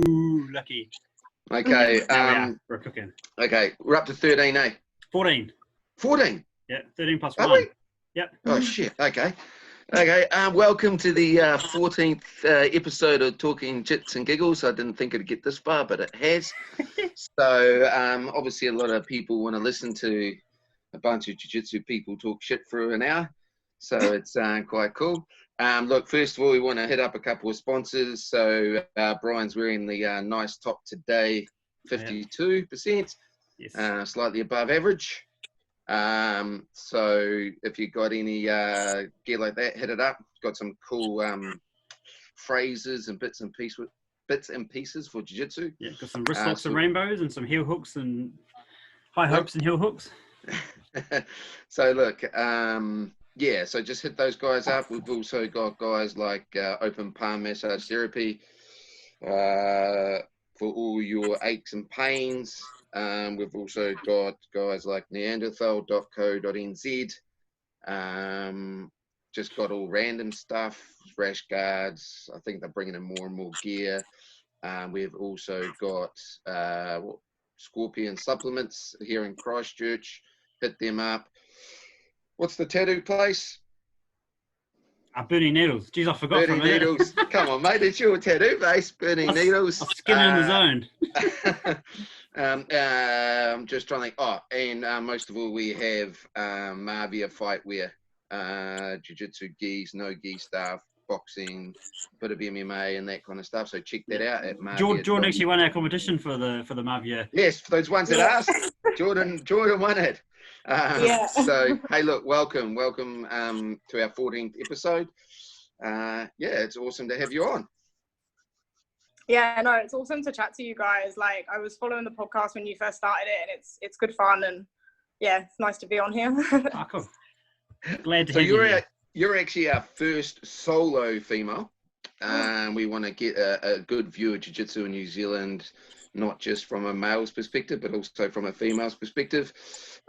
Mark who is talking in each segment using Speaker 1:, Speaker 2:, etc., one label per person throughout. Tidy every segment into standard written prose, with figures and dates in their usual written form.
Speaker 1: Ooh, lucky.
Speaker 2: Okay.
Speaker 1: We're cooking.
Speaker 2: Okay, we're up to 13, eh?
Speaker 1: 14.
Speaker 2: 14?
Speaker 1: Yeah, 13 plus
Speaker 2: Are
Speaker 1: 1.
Speaker 2: we?
Speaker 1: Yep.
Speaker 2: Oh, shit. Okay. Okay, welcome to the 14th episode of Talking Jits and Giggles. I didn't think it'd get this far, but it has. So, obviously, a lot of people want to listen to a bunch of jiu-jitsu people talk shit for an hour. So, it's quite cool. Look, first of all, we want to hit up a couple of sponsors. So, Bryan's wearing the nice top today, 52%,
Speaker 1: Yes.
Speaker 2: slightly above average. So if you got any gear like that, hit it up. Got some cool phrases and bits and pieces for jiu-jitsu.
Speaker 1: Yeah, got some wrist locks and rainbows and some heel hooks and high hopes and heel hooks.
Speaker 2: So look, yeah, so just hit those guys up. We've also got guys like open palm massage therapy for all your aches and pains. We've also got guys like neanderthal.co.nz. Just got all random stuff, rash guards. I think they're bringing in more and more gear. We've also got Scorpion supplements here in Christchurch. Hit them up. What's the tattoo place?
Speaker 1: Burning Needles. Jeez, I forgot
Speaker 2: Burning
Speaker 1: for a minute.
Speaker 2: Needles. Come on, mate. It's your tattoo base. Burning Needles.
Speaker 1: I'll skin in the zone.
Speaker 2: I'm just trying to think. Oh, and most of all, we have Marvia fight wear, jiu-jitsu gis, no gi stuff, boxing, bit of MMA and that kind of stuff. So check that out at Marvia.
Speaker 1: Jordan actually won our competition for the Marvia.
Speaker 2: Yes, for those ones that asked, Jordan won it. So hey, look, welcome to our 14th episode. Yeah, it's awesome to have you on.
Speaker 3: Yeah, no, it's awesome to chat to you guys. Like, I was following the podcast when you first started it, and it's good fun, and yeah, it's nice to be on here.
Speaker 1: Oh, cool. Glad to have you here.
Speaker 2: You're actually our first solo female. We want to get a good view of jiu-jitsu in New Zealand, not just from a male's perspective, but also from a female's perspective.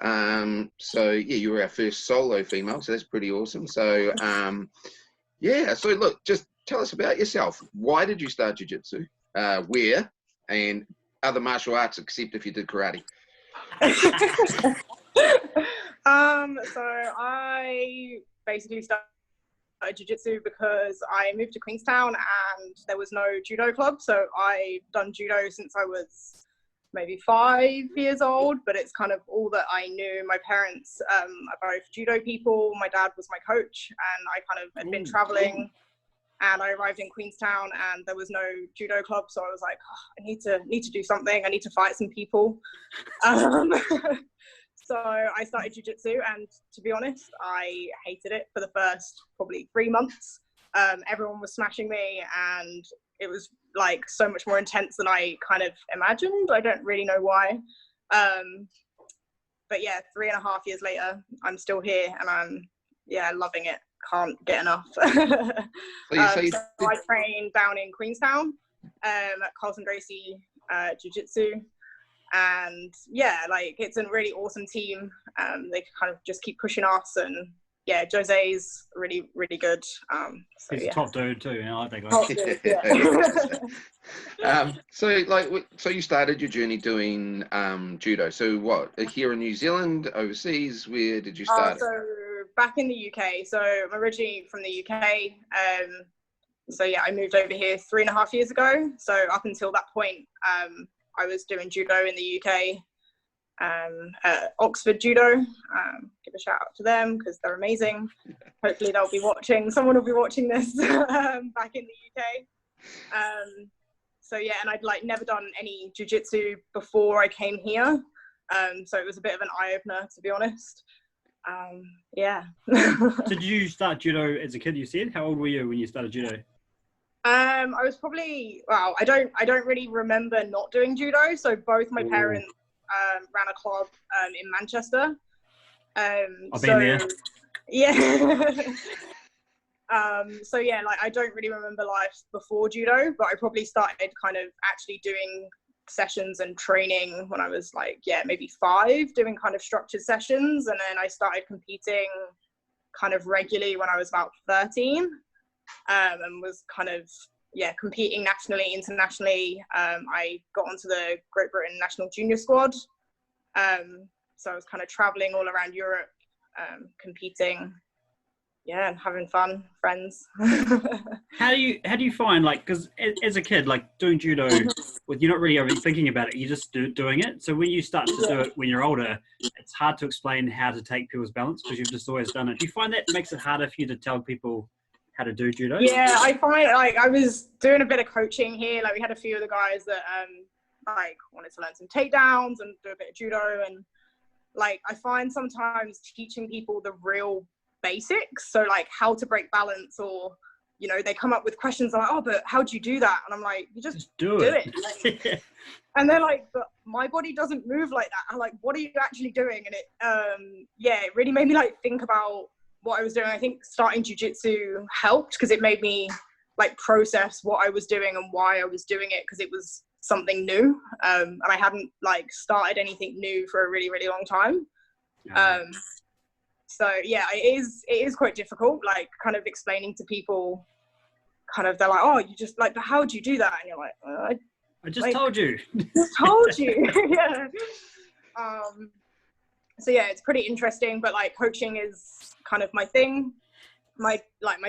Speaker 2: So yeah, you were our first solo female, so that's pretty awesome. So yeah, so look, just tell us about yourself. Why did you start jiu-jitsu? Where? And other martial arts, except if you did karate.
Speaker 3: So I basically started jiu-jitsu because I moved to Queenstown and there was no judo club. So I done judo since I was maybe 5 years old, but it's kind of all that I knew. My parents are both judo people. My dad was my coach, and I kind of had been traveling, and I arrived in Queenstown and there was no judo club. So I was like, oh, I need to do something. I need to fight some people. So I started jiu-jitsu, and to be honest, I hated it for the first probably 3 months. Everyone was smashing me, and it was like so much more intense than I kind of imagined. I don't really know why. But yeah, 3.5 years later, I'm still here, and I'm loving it. Can't get enough. So I train down in Queenstown at Carlton Gracie Jiu-Jitsu. And yeah, like, it's a really awesome team. They kind of just keep pushing us, and yeah, Jose's really, really good. So,
Speaker 1: he's a top dude too, I like that guy.
Speaker 2: So you started your journey doing judo. So what, here in New Zealand, overseas, where did you start?
Speaker 3: So back in the UK. So I'm originally from the UK. So yeah, I moved over here 3.5 years ago. So up until that point, I was doing judo in the UK at Oxford Judo. Give a shout out to them because they're amazing. Hopefully they'll be watching. Someone will be watching this back in the UK. So yeah, and I'd like never done any jiu-jitsu before I came here. So it was a bit of an eye-opener, to be honest. Yeah.
Speaker 1: So did you start judo as a kid, you said? How old were you when you started judo?
Speaker 3: I was probably, I don't really remember not doing judo. So both my parents ran a club in Manchester.
Speaker 1: I've been there.
Speaker 3: Yeah. So yeah, like, I don't really remember life before judo, but I probably started kind of actually doing sessions and training when I was like, yeah, maybe 5, doing kind of structured sessions. And then I started competing kind of regularly when I was about 13. And was kind of competing nationally, internationally. I got onto the Great Britain national junior squad. So I was kind of traveling all around Europe, competing, and having fun, friends.
Speaker 1: How do you find, like, because as a kid, like doing judo, with you're not really ever thinking about it, you're just doing it. So when you start to do it when you're older, it's hard to explain how to take people's balance because you've just always done it. Do you find that makes it harder for you to tell people how to do judo?
Speaker 3: Yeah, I find, like, I was doing a bit of coaching here. Like, we had a few of the guys that like wanted to learn some takedowns and do a bit of judo, and like I find sometimes teaching people the real basics, so like how to break balance, or they come up with questions like, oh, but how do you do that? And I'm like, you just do it. And they're like, but my body doesn't move like that. I'm like, what are you actually doing? And it really made me like think about what I was doing. I think starting jiu-jitsu helped because it made me like process what I was doing and why I was doing it, because it was something new, and I hadn't like started anything new for a really, really long time. So yeah, it is quite difficult, like kind of explaining to people, kind of, they're like, oh, you just like, but how do you do that? And you're like,
Speaker 1: I just told you.
Speaker 3: Just told you. Yeah. So yeah, it's pretty interesting, but like coaching is kind of my thing. My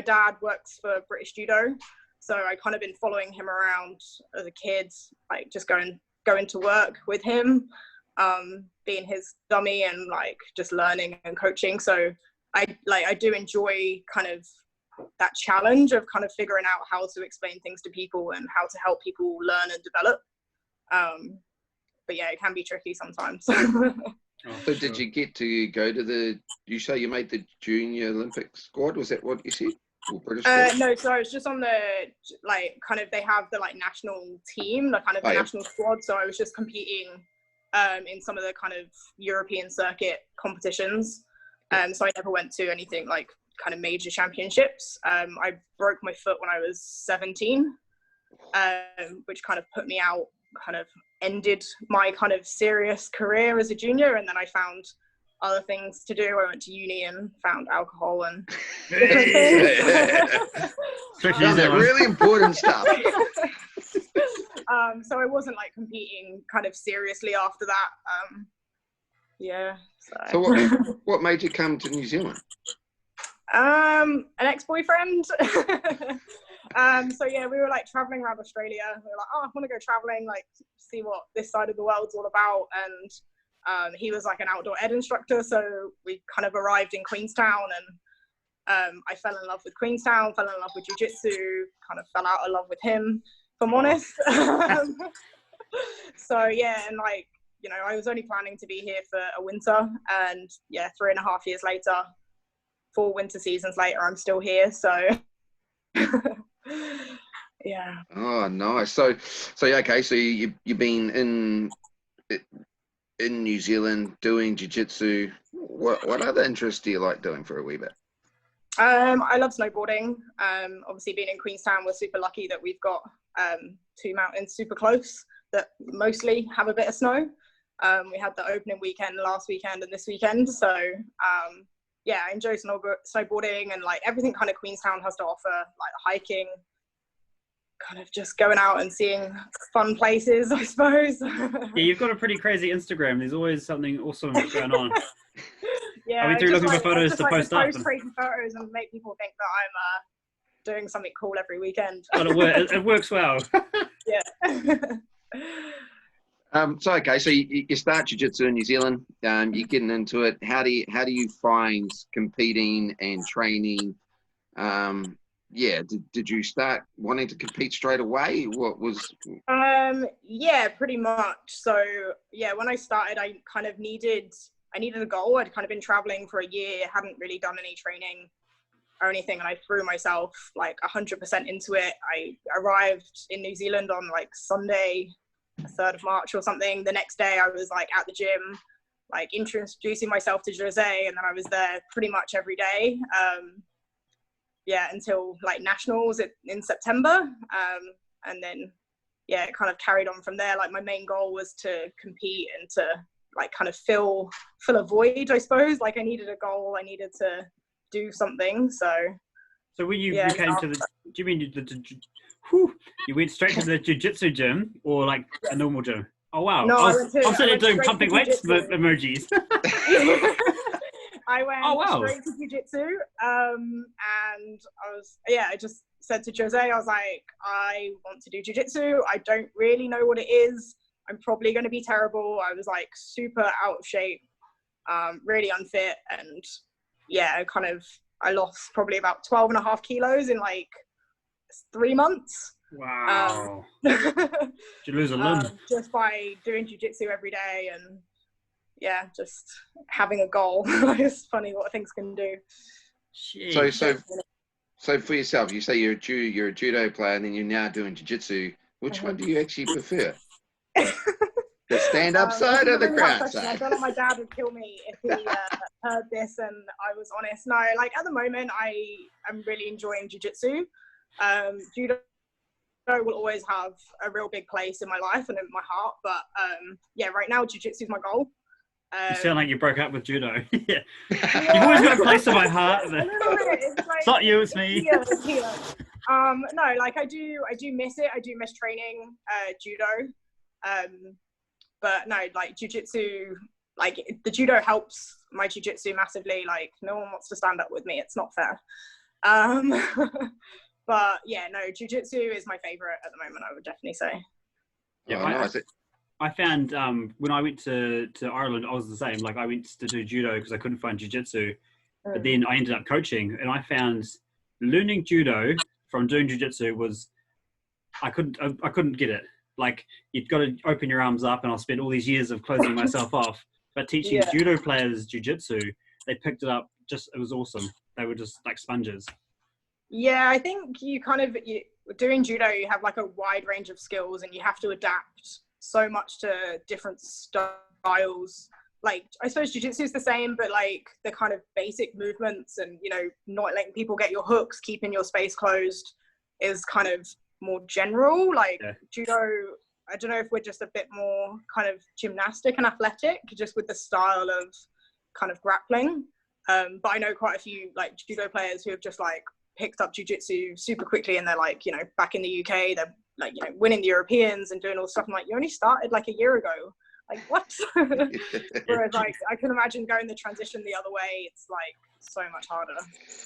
Speaker 3: dad works for British Judo, so I kind of been following him around as a kid, like just going to work with him, being his dummy and like just learning and coaching. So I do enjoy kind of that challenge of kind of figuring out how to explain things to people and how to help people learn and develop. But yeah, it can be tricky sometimes.
Speaker 2: So did you get to go to you say you made the junior Olympic squad? Was that what you said? Or British squad?
Speaker 3: No, so I was just on the, like, kind of, they have the like national team, the kind of the national squad. So I was just competing in some of the kind of European circuit competitions. So I never went to anything like kind of major championships. I broke my foot when I was 17, which kind of put me out, kind of ended my kind of serious career as a junior, and then I found other things to do. I went to uni and found alcohol and different things.
Speaker 2: Really important stuff.
Speaker 3: So I wasn't like competing kind of seriously after that. So
Speaker 2: what made you come to New Zealand?
Speaker 3: An ex-boyfriend. So yeah, we were like traveling around Australia. We were like, oh, I want to go traveling, like see what this side of the world's all about. And he was like an outdoor ed instructor, so we kind of arrived in Queenstown, and I fell in love with Queenstown, fell in love with jiu-jitsu, kind of fell out of love with him, if I'm honest. So yeah, and like, I was only planning to be here for a winter, and yeah, 3.5 years later, 4 winter seasons later, I'm still here. So yeah.
Speaker 2: Oh, nice. So okay, so you've been in New Zealand doing jiu-jitsu. What other interests do you like doing for a wee bit?
Speaker 3: I love snowboarding. Obviously being in Queenstown, we're super lucky that we've got 2 mountains super close that mostly have a bit of snow. We had the opening weekend last weekend and this weekend, so yeah, I enjoy snowboarding and like everything kind of Queenstown has to offer, like hiking, kind of just going out and seeing fun places, I suppose.
Speaker 1: Yeah, you've got a pretty crazy Instagram. There's always something awesome going on.
Speaker 3: Yeah,
Speaker 1: are we through looking for photos to post up?
Speaker 3: Post crazy photos and make people think that I'm doing something cool every weekend.
Speaker 1: But it works well.
Speaker 3: Yeah.
Speaker 2: So okay, so you start jiu-jitsu in New Zealand. You're getting into it. How do you find competing and training? Yeah, did you start wanting to compete straight away? What was?
Speaker 3: Yeah, pretty much. So yeah, when I started, I kind of needed a goal. I'd kind of been traveling for a year, hadn't really done any training or anything, and I threw myself like 100% into it. I arrived in New Zealand on like Sunday, 3rd of March or something. The next day I was like at the gym, like introducing myself to Jose, and then I was there pretty much every day. Yeah, until like nationals in September. And then, yeah, it kind of carried on from there. Like my main goal was to compete and to like kind of fill a void, I suppose. Like I needed a goal, I needed to do something. So
Speaker 1: when you came to the, do you mean Whew, you went straight to the jiu-jitsu gym or like a normal gym? Oh wow!
Speaker 3: No,
Speaker 1: I was sitting there doing
Speaker 3: straight
Speaker 1: pumping
Speaker 3: to
Speaker 1: weights
Speaker 3: jiu-jitsu.
Speaker 1: emojis.
Speaker 3: I went
Speaker 1: Oh, wow.
Speaker 3: straight to jiu-jitsu, and I just said to Jose, I was like, I want to do jiu-jitsu. I don't really know what it is. I'm probably going to be terrible. I was like super out of shape, really unfit, and yeah, I lost probably about 12.5 kilos in like 3 months.
Speaker 1: Wow! Did you lose a limb?
Speaker 3: Just by doing jiu-jitsu every day and yeah, just having a goal. It's funny what things can do.
Speaker 1: Jeez.
Speaker 2: So for yourself, you say you're a judo player, and then you're now doing jiu-jitsu. Which one do you actually prefer? The stand-up side or the ground side?
Speaker 3: I feel like my dad would kill me if he heard this and I was honest. No, like at the moment, I am really enjoying jiu-jitsu. Judo will always have a real big place in my life and in my heart. But yeah, right now, jiu-jitsu is my goal.
Speaker 1: You sound like you broke up with judo. Yeah. You've always got a place in my heart. It's not you, it's me.
Speaker 3: No, like I do miss it. I do miss training judo. But no, like jiu-jitsu, like the judo helps my jiu-jitsu massively. Like no one wants to stand up with me. It's not fair. But yeah, no, jiu-jitsu is my favorite at the moment, I would definitely say.
Speaker 1: Yeah, I found when I went to Ireland, I was the same. Like I went to do judo because I couldn't find jiu-jitsu, but then I ended up coaching, and I found learning judo from doing jiu-jitsu was I couldn't get it. Like you've got to open your arms up, and I'll spend all these years of closing myself off. But teaching judo players jiu-jitsu, they picked it up. It was awesome. They were just like sponges. Yeah,
Speaker 3: I think doing judo, you have like a wide range of skills, and you have to adapt so much to different styles. Like I suppose jiu-jitsu is the same, but like the kind of basic movements and not letting people get your hooks, keeping your space closed is kind of more general. Like judo, I don't know if we're just a bit more kind of gymnastic and athletic just with the style of kind of grappling, but I know quite a few like judo players who have just like picked up jiu-jitsu super quickly, and they're like back in the UK, they're like winning the Europeans and doing all stuff. I'm like, you only started like a year ago, like what? Whereas like I can imagine going the transition the other way, it's like so much harder.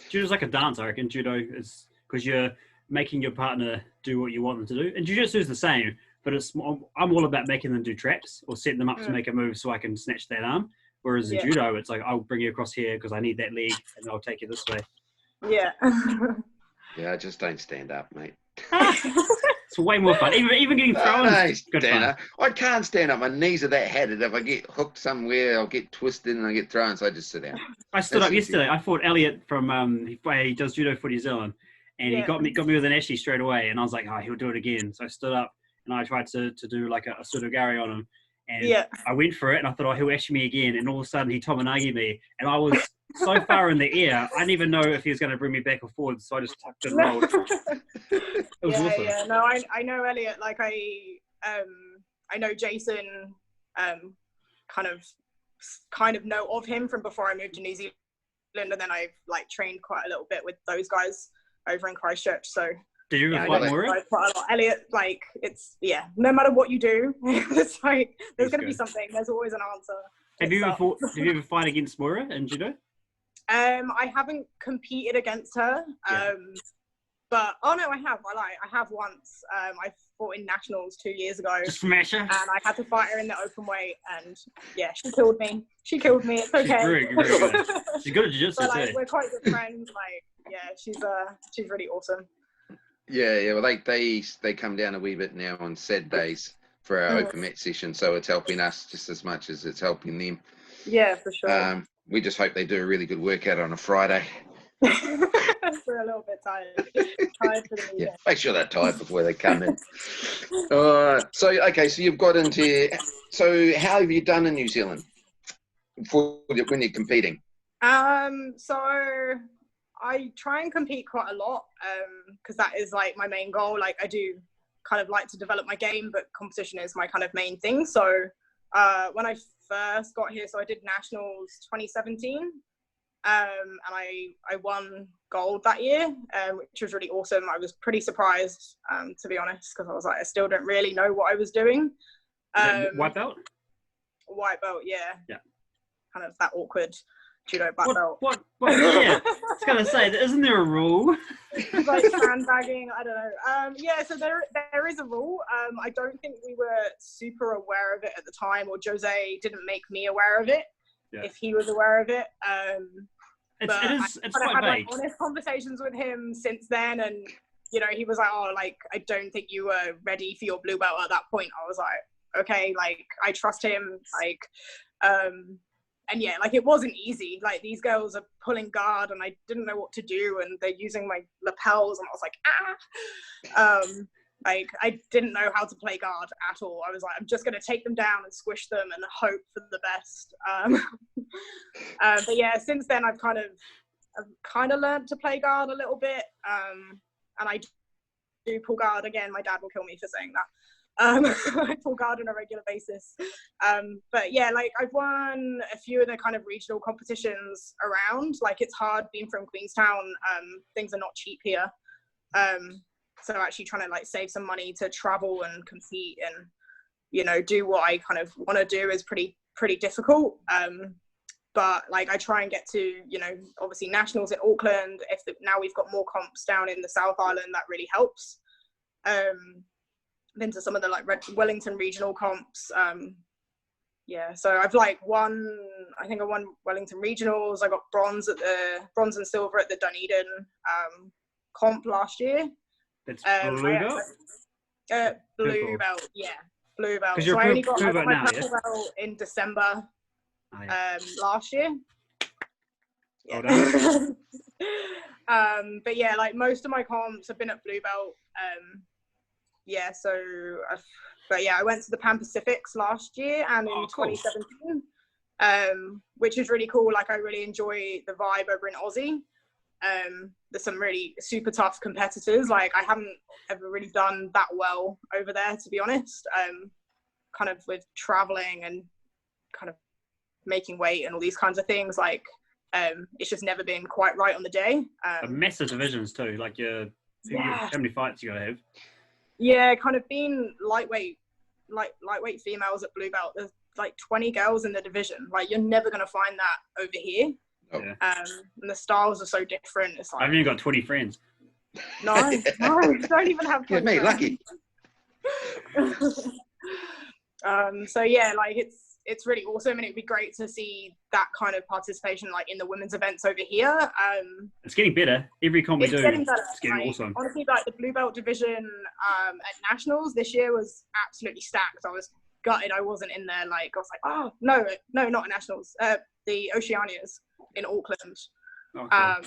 Speaker 1: Judo's like a dance, I reckon. Judo is because you're making your partner do what you want them to do, and jiu-jitsu is the same, but I'm all about making them do traps or setting them up to make a move so I can snatch that arm, whereas in judo it's like I'll bring you across here because I need that leg, and I'll take you this way.
Speaker 2: Yeah, I just don't stand up, mate.
Speaker 1: It's way more fun. Even getting thrown is good fun.
Speaker 2: I can't stand up. My knees are that hatted. If I get hooked somewhere, I'll get twisted and I get thrown, so I just sit down.
Speaker 1: I stood up yesterday. I fought Elliot from he does judo for New Zealand, and he got me with an Ashi straight away, and I was like, he'll do it again. So I stood up and I tried to do like a sudogari on him, and I went for it, and I thought, he'll Ashi me again, and all of a sudden he Tomonagi me, and I was so far in the air, I didn't even know if he was going to bring me back or forward, so I just tucked and rolled. It was awesome. Yeah, no,
Speaker 3: I know Elliot, like I know Jason, kind of know of him from before I moved to New Zealand, and then I've like trained quite a little bit with those guys over in Christchurch, so.
Speaker 1: Did you ever fight Moira?
Speaker 3: Elliot, like, it's, no matter what you do, it's like, there's going to be something, there's always an answer.
Speaker 1: Have you ever fought against Moira in judo?
Speaker 3: I haven't competed against her, but I have. I have once. I fought in nationals 2 years ago.
Speaker 1: Just smash her.
Speaker 3: And I had to fight her in the open weight, and she killed me. It's okay.
Speaker 1: She's very good. She's good at jiu-jitsu too.
Speaker 3: We're quite good friends. She's really awesome.
Speaker 2: Yeah. Well, they come down a wee bit now on Saturdays for our open match session, so it's helping us just as much as it's helping them.
Speaker 3: Yeah, for sure.
Speaker 2: We just hope they do a really good workout on a Friday.
Speaker 3: We're a little bit tired for the weekend.
Speaker 2: Make sure they're tired before they come in. So you've got into. So how have you done in New Zealand when you're competing?
Speaker 3: So I try and compete quite a lot because that is like my main goal. Like I do kind of like to develop my game, but competition is my kind of main thing. So when I first got here, so I did nationals 2017, and I won gold that year, which was really awesome. I was pretty surprised, to be honest, because I was like, I still don't really know what I was doing.
Speaker 1: White belt?
Speaker 3: White belt, yeah.
Speaker 1: Yeah.
Speaker 3: Kind of that awkward judo black belt.
Speaker 1: What? Yeah, I was going to say, isn't there a rule?
Speaker 3: Like sandbagging, I don't know. Yeah, so there is a rule. I don't think we were super aware of it at the time, or Jose didn't make me aware of it, if he was aware of it.
Speaker 1: It's quite
Speaker 3: had
Speaker 1: vague.
Speaker 3: Like honest conversations with him since then, and you know, he was like, oh, like, I don't think you were ready for your blue belt at that point. I was like, okay, like, I trust him, like, and yeah, like, it wasn't easy. Like, these girls are pulling guard and I didn't know what to do, and they're using my lapels, and I was like, like, I didn't know how to play guard at all. I was like, I'm just going to take them down and squish them and hope for the best. But yeah, since then I've kind of learned to play guard a little bit, and I do pull guard. Again, my dad will kill me for saying that. I pull guard on a regular basis. But yeah, like, I've won a few of the kind of regional competitions around. Like, it's hard being from Queenstown. Things are not cheap here. So actually trying to like save some money to travel and compete and, you know, do what I kind of want to do is pretty difficult. But like, I try and get to, you know, obviously nationals in Auckland. Now we've got more comps down in the South Island, that really helps. Been to some of the like Wellington regional comps. Yeah, so I've like I think I won Wellington regionals. I got bronze and silver at the Dunedin comp last year.
Speaker 1: It's blue belt?
Speaker 3: Blue belt, yeah, blue belt.
Speaker 1: So
Speaker 3: I only got
Speaker 1: my
Speaker 3: my purple belt in December last year. Yeah. But yeah, like, most of my comps have been at blue belt. Yeah, so but yeah, I went to the Pan Pacifics last year and in 2017, which is really cool. Like, I really enjoy the vibe over in Aussie. There's some really super tough competitors. Like, I haven't ever really done that well over there, to be honest. Kind of with traveling and kind of making weight and all these kinds of things, like, it's just never been quite right on the day.
Speaker 1: Massive divisions too, like how many fights you gotta have?
Speaker 3: Yeah, kind of being lightweight females at blue belt. There's like 20 girls in the division. Like, you're never gonna find that over here.
Speaker 2: Oh.
Speaker 3: And the styles are so different. It's like,
Speaker 1: I've even got 20 friends.
Speaker 3: No, don't even have 20
Speaker 2: yeah, mate, lucky.
Speaker 3: So yeah, like, it's really awesome, and it'd be great to see that kind of participation, like, in the women's events over here.
Speaker 1: It's getting better. Every comp we do,
Speaker 3: getting better.
Speaker 1: it's getting awesome.
Speaker 3: Honestly, like, the blue belt division at nationals this year was absolutely stacked. I was gutted I wasn't in there. Like, I was like, oh no, not at nationals. The Oceanias in Auckland.
Speaker 1: Oh, cool.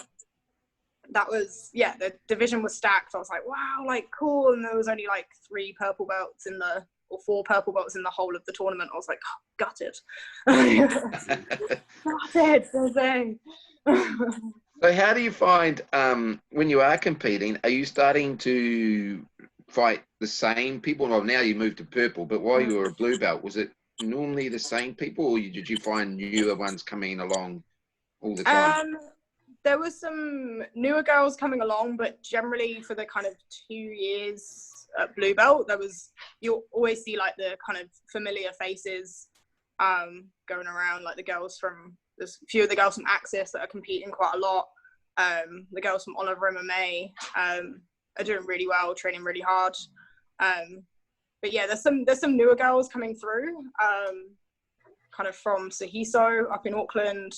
Speaker 3: That was, yeah, the division was stacked. I was like, wow, like, cool. And there was only like 4 purple belts in the whole of the tournament. I was like, oh, gutted. Gutted, Jose.
Speaker 2: So how do you find, when you are competing, are you starting to fight the same people? Well, now you moved to purple, but while you were a blue belt, was it normally the same people, or did you find newer ones coming along all the time?
Speaker 3: There was some newer girls coming along, but generally for the kind of 2 years at blue belt, you'll always see like the kind of familiar faces going around, like there's a few of the girls from Axis that are competing quite a lot. The girls from Oliver MMA are doing really well, training really hard. But yeah, there's some newer girls coming through, kind of from Sahiso up in Auckland.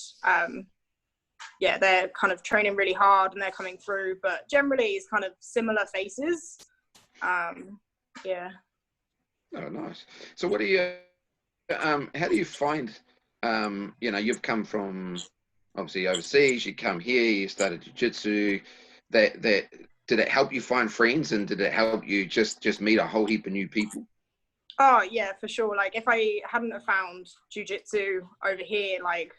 Speaker 3: Yeah, they're kind of training really hard and they're coming through, but generally it's kind of similar faces. Yeah.
Speaker 2: Oh, nice. So what do you, how do you find, you know, you've come from obviously overseas, you come here, you started jiu-jitsu, did it help you find friends, and did it help you just meet a whole heap of new people?
Speaker 3: Oh yeah, for sure. Like, if I hadn't have found jiu-jitsu over here, like,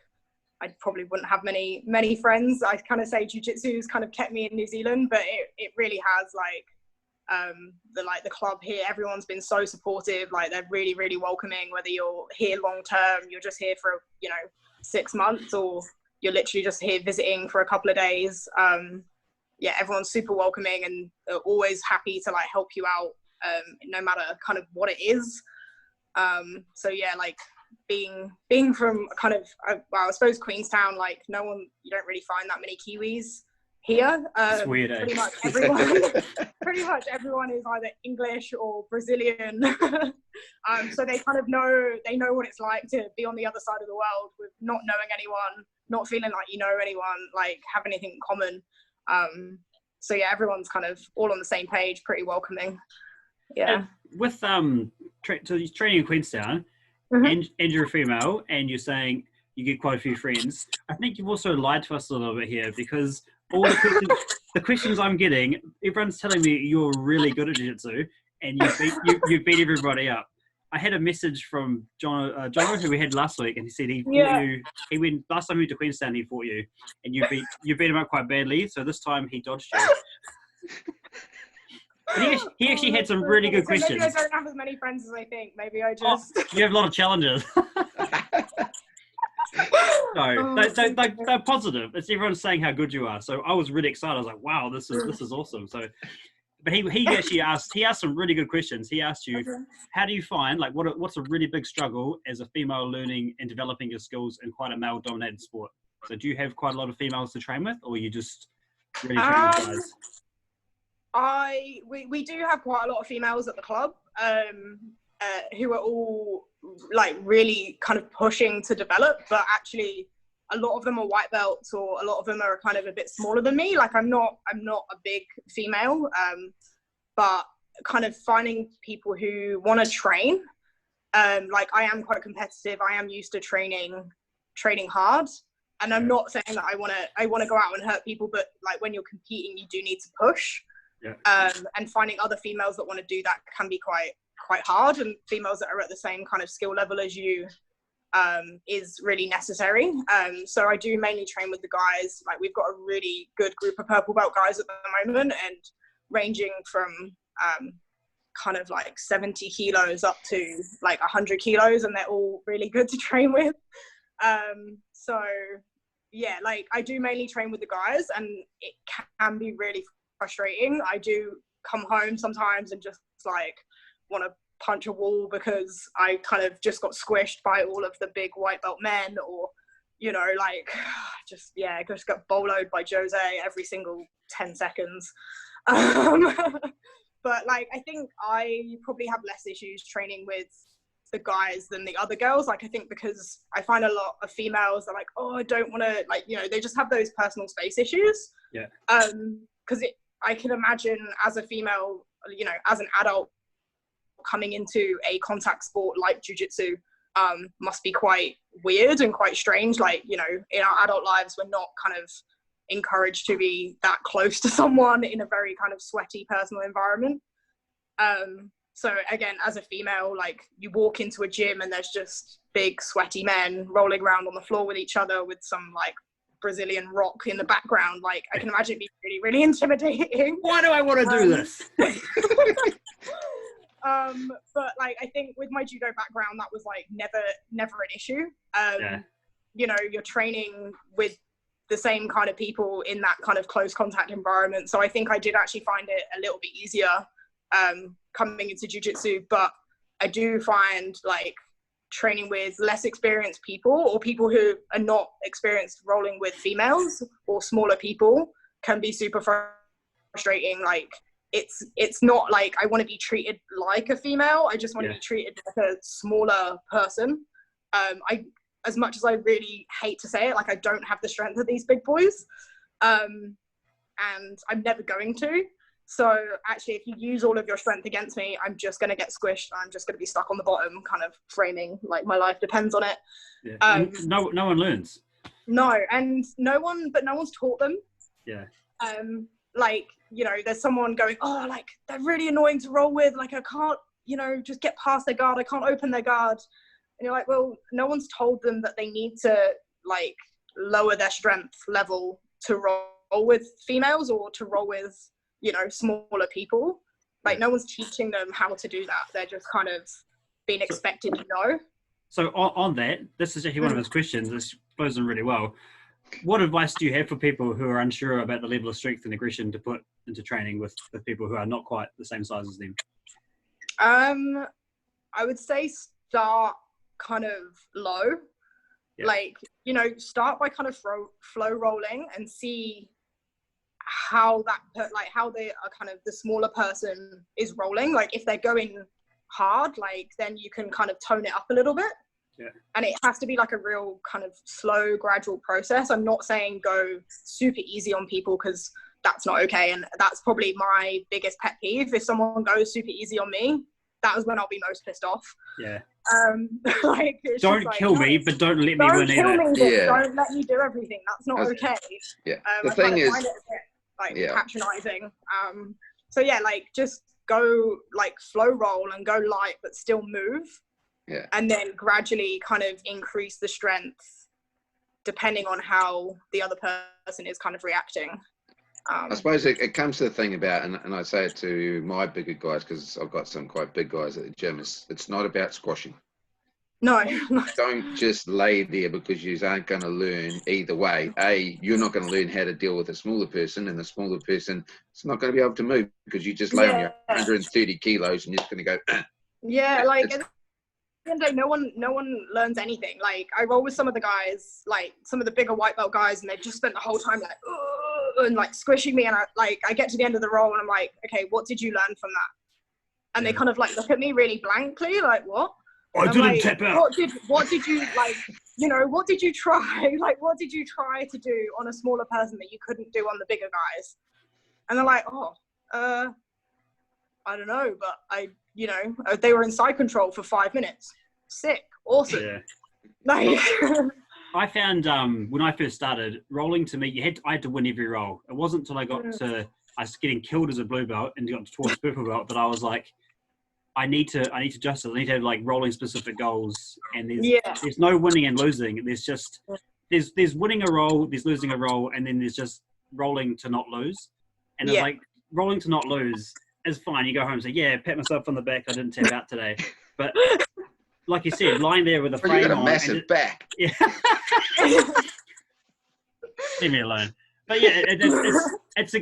Speaker 3: I probably wouldn't have many friends. I kind of say jiu-jitsu's kind of kept me in New Zealand, but it really has, like, the club here, everyone's been so supportive. Like, they're really, really welcoming, whether you're here long term, you're just here for, you know, 6 months, or you're literally just here visiting for a couple of days. yeah, everyone's super welcoming and are always happy to like help you out, no matter kind of what it is. So yeah, like being from kind of, well, I suppose Queenstown, like you don't really find that many Kiwis here.
Speaker 1: It's weird,
Speaker 3: pretty much everyone is either English or Brazilian. So they kind of know what it's like to be on the other side of the world with not knowing anyone, not feeling like you know anyone, like have anything in common. So yeah, everyone's kind of all on the same page, pretty welcoming. Yeah.
Speaker 1: And with so you're training in Queenstown, and you're a female, and you're saying you get quite a few friends. I think you've also lied to us a little bit here, because all the questions I'm getting, everyone's telling me you're really good at jiu-jitsu and you beat everybody up. I had a message from John, who we had last week, and he said he fought you. He went last time he went to Queenstown. He fought you, and you beat him up quite badly. So this time he dodged you. But he actually had some really good questions.
Speaker 3: Maybe I don't have as many friends as I think. Maybe I just...
Speaker 1: You have a lot of challenges. No, they're positive. It's everyone's saying how good you are. So I was really excited. I was like, wow, this is awesome. So, but he actually asked some really good questions. He asked you, how do you find, like, what's a really big struggle as a female learning and developing your skills in quite a male-dominated sport? So do you have quite a lot of females to train with, or you just really train with guys?
Speaker 3: We do have quite a lot of females at the club, who are all like really kind of pushing to develop, but actually a lot of them are white belts, or a lot of them are kind of a bit smaller than me. Like I'm not a big female, but kind of finding people who want to train. Like I am quite competitive. I am used to training hard, and I'm not saying that I want to go out and hurt people, but like when you're competing, you do need to push. Yeah. And finding other females that want to do that can be quite hard, and females that are at the same kind of skill level as you is really necessary. So I do mainly train with the guys. Like we've got a really good group of purple belt guys at the moment, and ranging from kind of like 70 kilos up to like 100 kilos, and they're all really good to train with. So yeah, like I do mainly train with the guys, and it can be really frustrating. I do come home sometimes and just like want to punch a wall because I kind of just got squished by all of the big white belt men, or you know, like just got boloed by Jose every single 10 seconds. But like I think I probably have less issues training with the guys than the other girls. Like I think because I find a lot of females are like, oh, I don't want to, like, you know, they just have those personal space issues.
Speaker 1: Yeah.
Speaker 3: Because I can imagine as a female, you know, as an adult coming into a contact sport like jiu-jitsu must be quite weird and quite strange. Like, you know, in our adult lives, we're not kind of encouraged to be that close to someone in a very kind of sweaty personal environment. So again, as a female, like you walk into a gym and there's just big sweaty men rolling around on the floor with each other with some like Brazilian rock in the background. Like I can imagine it being really, really intimidating.
Speaker 1: Why do I want to do this?
Speaker 3: But like I think with my judo background, that was like never an issue. You know, you're training with the same kind of people in that kind of close contact environment. So I think I did actually find it a little bit easier coming into jiu-jitsu. But I do find like training with less experienced people, or people who are not experienced rolling with females or smaller people, can be super frustrating. Like it's not like I want to be treated like a female. I just want to be treated like a smaller person. As much as I really hate to say it, like I don't have the strength of these big boys, and I'm never going to. So actually, if you use all of your strength against me, I'm just going to get squished. I'm just going to be stuck on the bottom, kind of framing like my life depends on it.
Speaker 1: Yeah. No one learns.
Speaker 3: No, and no one's taught them.
Speaker 1: Yeah.
Speaker 3: Like, you know, there's someone going, oh, like they're really annoying to roll with. Like I can't, you know, just get past their guard. I can't open their guard. And you're like, well, no one's told them that they need to like lower their strength level to roll with females or to roll with, you know, smaller people. Like no one's teaching them how to do that. They're just kind of being expected to know.
Speaker 1: So on that, this is actually one of his questions. This flows in really well. what advice do you have for people who are unsure about the level of strength and aggression to put into training with people who are not quite the same size as them?
Speaker 3: I would say start kind of low.
Speaker 1: Yeah.
Speaker 3: Like, you know, start by kind of flow rolling and see how how they are kind of the smaller person is rolling. Like if they're going hard, like then you can kind of tone it up a little bit.
Speaker 1: Yeah.
Speaker 3: And it has to be like a real kind of slow, gradual process. I'm not saying go super easy on people because that's not okay. And that's probably my biggest pet peeve. If someone goes super easy on me, that is when I'll be most pissed off.
Speaker 1: Yeah.
Speaker 3: Like
Speaker 1: don't kill me, but don't let me win either.
Speaker 3: Don't let me do everything. That's not okay.
Speaker 2: Yeah.
Speaker 3: The thing is, find it a bit, patronizing. So yeah, like just go like flow roll and go light, but still move.
Speaker 2: Yeah.
Speaker 3: And then gradually kind of increase the strength depending on how the other person is kind of reacting.
Speaker 2: I suppose it comes to the thing about, and I say it to my bigger guys because I've got some quite big guys at the gym, it's not about squashing.
Speaker 3: No.
Speaker 2: Don't just lay there because you aren't going to learn either way. You're not going to learn how to deal with a smaller person, and the smaller person is not going to be able to move because you just lay on your 130 kilos and you're just going to go.
Speaker 3: Yeah, like at the end of the day, no one learns anything. Like I roll with some of the guys, like some of the bigger white belt guys, and they've just spent the whole time like and like squishing me, and I get to the end of the roll and I'm like, okay, what did you learn from that? And they kind of like look at me really blankly, like what?
Speaker 1: I didn't tap out.
Speaker 3: What did you like? You know, what did you try? Like, what did you try to do on a smaller person that you couldn't do on the bigger guys? And they're like, I don't know, but they were in side control for 5 minutes. Sick, awesome.
Speaker 1: Yeah.
Speaker 3: Like,
Speaker 1: I found when I first started rolling, to me, I had to win every roll. It wasn't until I was getting killed as a blue belt and got towards purple belt that I was like, I need to adjust it. I need to have like rolling specific goals, and there's no winning and losing. There's just there's winning a roll, there's losing a roll, and then there's just rolling to not lose. And it's like rolling to not lose is fine. You go home and say, yeah, pat myself on the back. I didn't tap out today, but like you said, lying there with a frame
Speaker 2: you got a
Speaker 1: on,
Speaker 2: massive back.
Speaker 1: Yeah. Leave me alone. But yeah, it's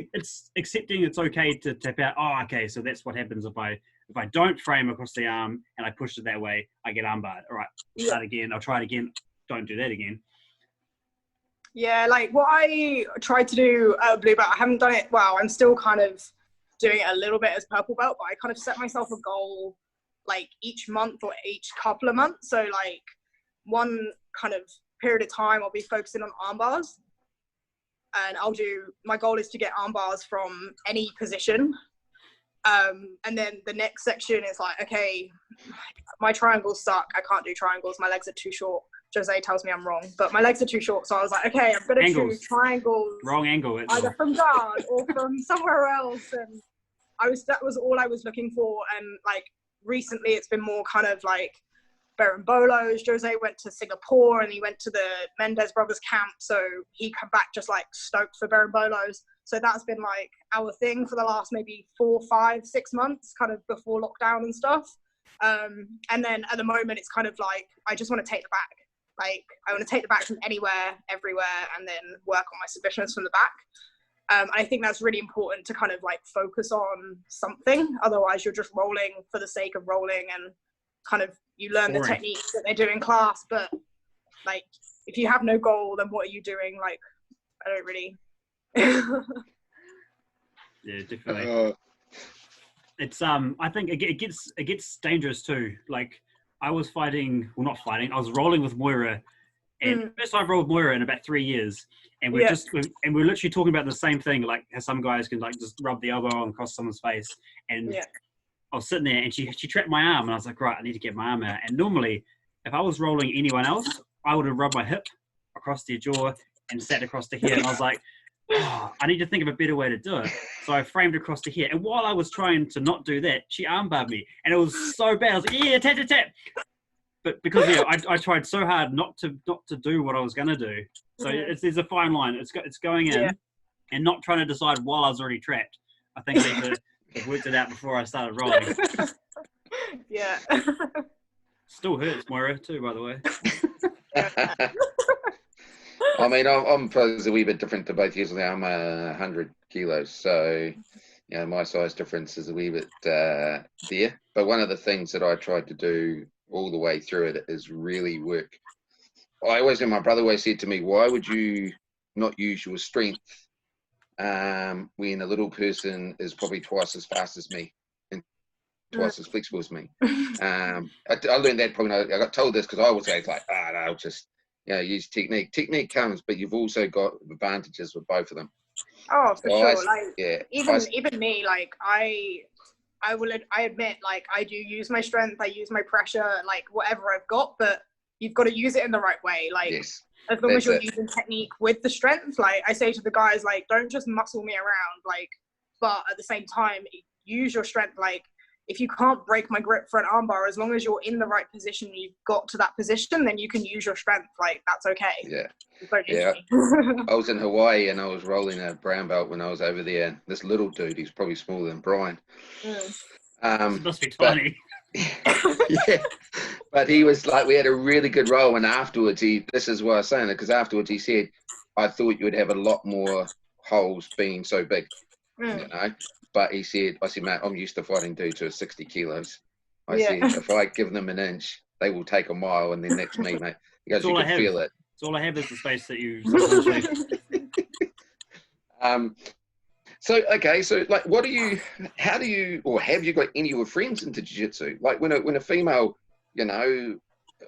Speaker 1: accepting it's okay to tap out. Oh, okay, so that's what happens if I don't frame across the arm and I push it that way, I get armbarred. All right, start again. I'll try it again. Don't do that again.
Speaker 3: Yeah, like what I tried to do at blue belt, I haven't done it well. I'm still kind of doing it a little bit as purple belt, but I kind of set myself a goal like each month or each couple of months. So like one kind of period of time, I'll be focusing on arm bars. And my goal is to get arm bars from any position. And then the next section is like, okay, my triangles suck. I can't do triangles. My legs are too short. Jose tells me I'm wrong, but my legs are too short. So I was like, okay, I'm going to choose triangles.
Speaker 1: Wrong angle.
Speaker 3: Either from guard or from somewhere else. And that was all I was looking for. And like recently it's been more kind of like Berimbolos. Jose went to Singapore and he went to the Mendez brothers camp. So he come back just like stoked for Berimbolos. So that's been like our thing for the last maybe 4, 5, 6 months, kind of before lockdown and stuff. And then at the moment, it's kind of like, I just want to take the back. Like, I want to take the back from anywhere, everywhere, and then work on my submissions from the back. I think that's really important to kind of like focus on something. Otherwise, you're just rolling for the sake of rolling, and kind of you learn the techniques that they do in class. But like, if you have no goal, then what are you doing? Like, I don't really.
Speaker 1: Yeah, definitely. It's I think it gets dangerous too. Like I was I was rolling with Moira, and first I've rolled with Moira in about 3 years, and we're literally talking about the same thing, like how some guys can like just rub the elbow on across someone's face, and I was sitting there and she trapped my arm, and I was like, right, I need to get my arm out. And normally, if I was rolling anyone else, I would have rubbed my hip across their jaw and sat across to here, and I was like, oh, I need to think of a better way to do it. So I framed across to here. And while I was trying to not do that, she armbarred me. And it was so bad. I was like, yeah, tap, tap, tap. But because I tried so hard not to do what I was going to do. So there's a fine line. It's going in and not trying to decide while I was already trapped. I think I need to have worked it out before I started rolling.
Speaker 3: Yeah.
Speaker 1: Still hurts, Moira, too, by the way.
Speaker 2: I mean, I'm probably a wee bit different to both you. I'm 100 kilos, so my size difference is a wee bit there. But one of the things that I tried to do all the way through it is really work. I always know, my brother always said to me, why would you not use your strength when a little person is probably twice as fast as me and twice as flexible as me? I learned that probably. I got told this because I was like, no, just use technique. Technique comes, but you've also got advantages with both of them.
Speaker 3: Oh, for sure. Even me, like I admit, like I do use my strength, I use my pressure, like whatever I've got, but you've got to use it in the right way. Like as long as you're using technique with the strength, like I say to the guys, like don't just muscle me around, like, but at the same time, use your strength. Like if you can't break my grip for an armbar, as long as you're in the right position, you've got to that position, then you can use your strength. Like that's okay.
Speaker 2: Yeah. I was in Hawaii and I was rolling a brown belt when I was over there. This little dude, he's probably smaller than Bryan.
Speaker 1: It must be tiny.
Speaker 2: Yeah, but he was like, we had a really good roll, and afterwards this is why I was saying it, because afterwards he said, I thought you would have a lot more holes being so big, but I said, mate, I'm used to fighting dudes who are 60 kilos. I said, if I give them an inch, they will take a mile, and then that's me, mate. He goes, you can feel it.
Speaker 1: It's all I have is the space that you sometimes leave.
Speaker 2: So like, how do you, or have you got any of your friends into jiu-jitsu? Like when a female,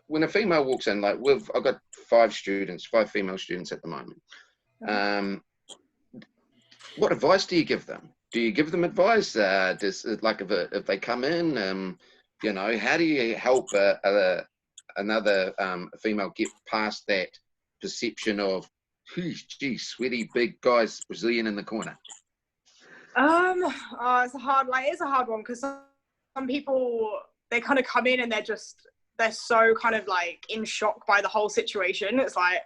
Speaker 2: when a female walks in, like I've got 5 female students at the moment. What advice do you give them? Do you give them advice? If they come in, how do you help another female get past that perception of, geez, sweaty big guys, Brazilian in the corner?
Speaker 3: It's a hard one, because some people, they kind of come in and they're so kind of like in shock by the whole situation. It's like,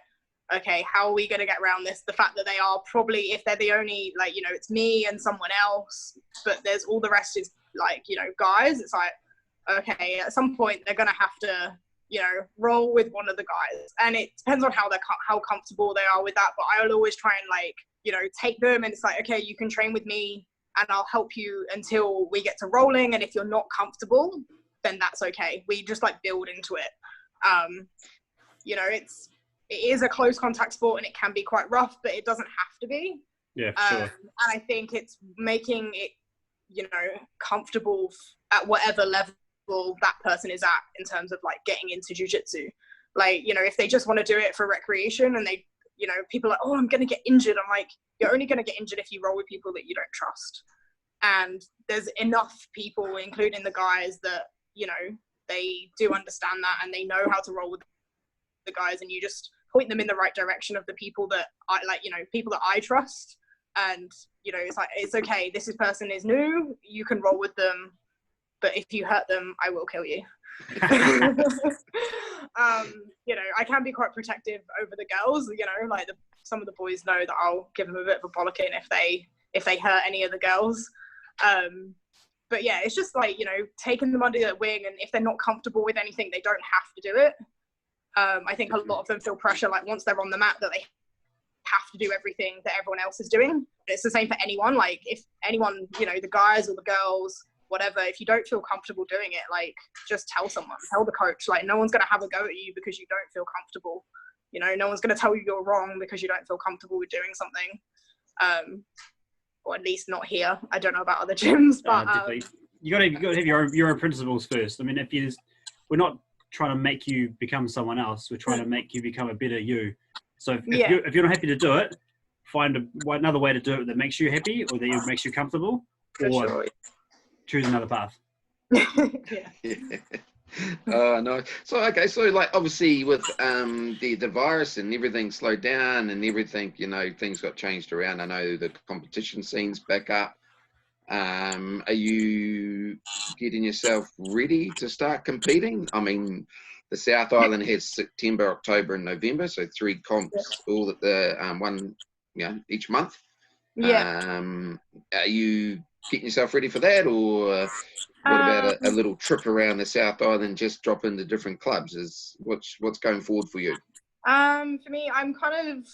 Speaker 3: okay, how are we going to get around this? The fact that they are probably, if they're the only, like, it's me and someone else, but there's all the rest is like, guys, it's like, okay, at some point they're going to have to, roll with one of the guys. And it depends on how comfortable they are with that. But I'll always try and like, take them, and it's like, okay, you can train with me and I'll help you until we get to rolling. And if you're not comfortable, then that's okay. We just like build into it. It is a close contact sport and it can be quite rough, but it doesn't have to be.
Speaker 1: Yeah, sure.
Speaker 3: And I think it's making it, comfortable at whatever level that person is at in terms of like getting into jiu-jitsu. Like, if they just want to do it for recreation and they, people are like, oh, I'm going to get injured. I'm like, you're only going to get injured if you roll with people that you don't trust. And there's enough people, including the guys, that, they do understand that and they know how to roll with the guys, and you just point them in the right direction of the people that I like, people that I trust. And, it's like, it's okay. This person is new. You can roll with them, but if you hurt them, I will kill you. I can be quite protective over the girls, like some of the boys know that I'll give them a bit of a bollocking if they hurt any of the girls. But yeah, it's just like, taking them under their wing, and if they're not comfortable with anything, they don't have to do it. I think a lot of them feel pressure, like once they're on the mat, that they have to do everything that everyone else is doing. It's the same for anyone. Like if anyone, the guys or the girls, whatever, if you don't feel comfortable doing it, like just tell someone, tell the coach. Like no one's going to have a go at you because you don't feel comfortable. No one's going to tell you you're wrong because you don't feel comfortable with doing something. Or at least not here. I don't know about other gyms, but
Speaker 1: you got to have your own principles first. I mean, we're not trying to make you become someone else. We're trying to make you become a better you. So if you're not happy to do it, find another way to do it that makes you happy or that makes you comfortable, or choose another path.
Speaker 3: Yeah.
Speaker 2: No. So like obviously with the virus and everything slowed down and everything, things got changed around. I know the competition scene's back up. Are you getting yourself ready to start competing? I mean, the South Island has September, October, and November, so 3 comps all at the one, each month.
Speaker 3: Yeah.
Speaker 2: Are you getting yourself ready for that, or what about a little trip around the South Island, just drop into different clubs? What's going forward for you?
Speaker 3: For me, I'm kind of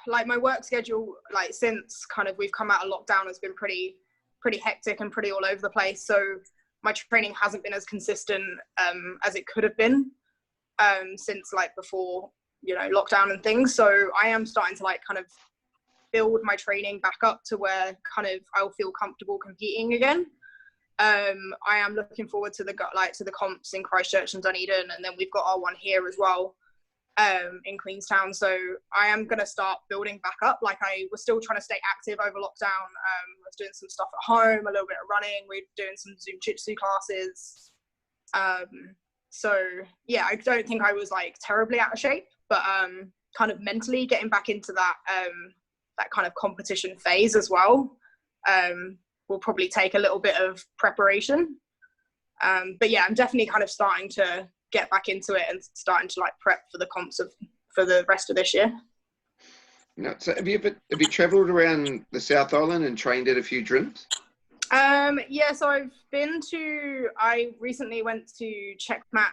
Speaker 3: like my work schedule, like since kind of we've come out of lockdown, has been pretty hectic and pretty all over the place. So my training hasn't been as consistent as it could have been since like before, you know, lockdown and things. So I am starting to like kind of build my training back up to where kind of I'll feel comfortable competing again. I am looking forward to the comps in Christchurch and Dunedin, and then we've got our one here as well in Queenstown. So I am going to start building back up. Like I was still trying to stay active over lockdown. I was doing some stuff at home, a little bit of running. We're doing some Jiu-Jitsu classes. So yeah, I don't think I was like terribly out of shape, but kind of mentally getting back into that that kind of competition phase as well will probably take a little bit of preparation. But yeah, I'm definitely kind of starting to get back into it and starting to like prep for the comps for the rest of this year.
Speaker 2: No, so have you travelled around the South Island and trained at a few gyms?
Speaker 3: Yeah, so I recently went to Checkmat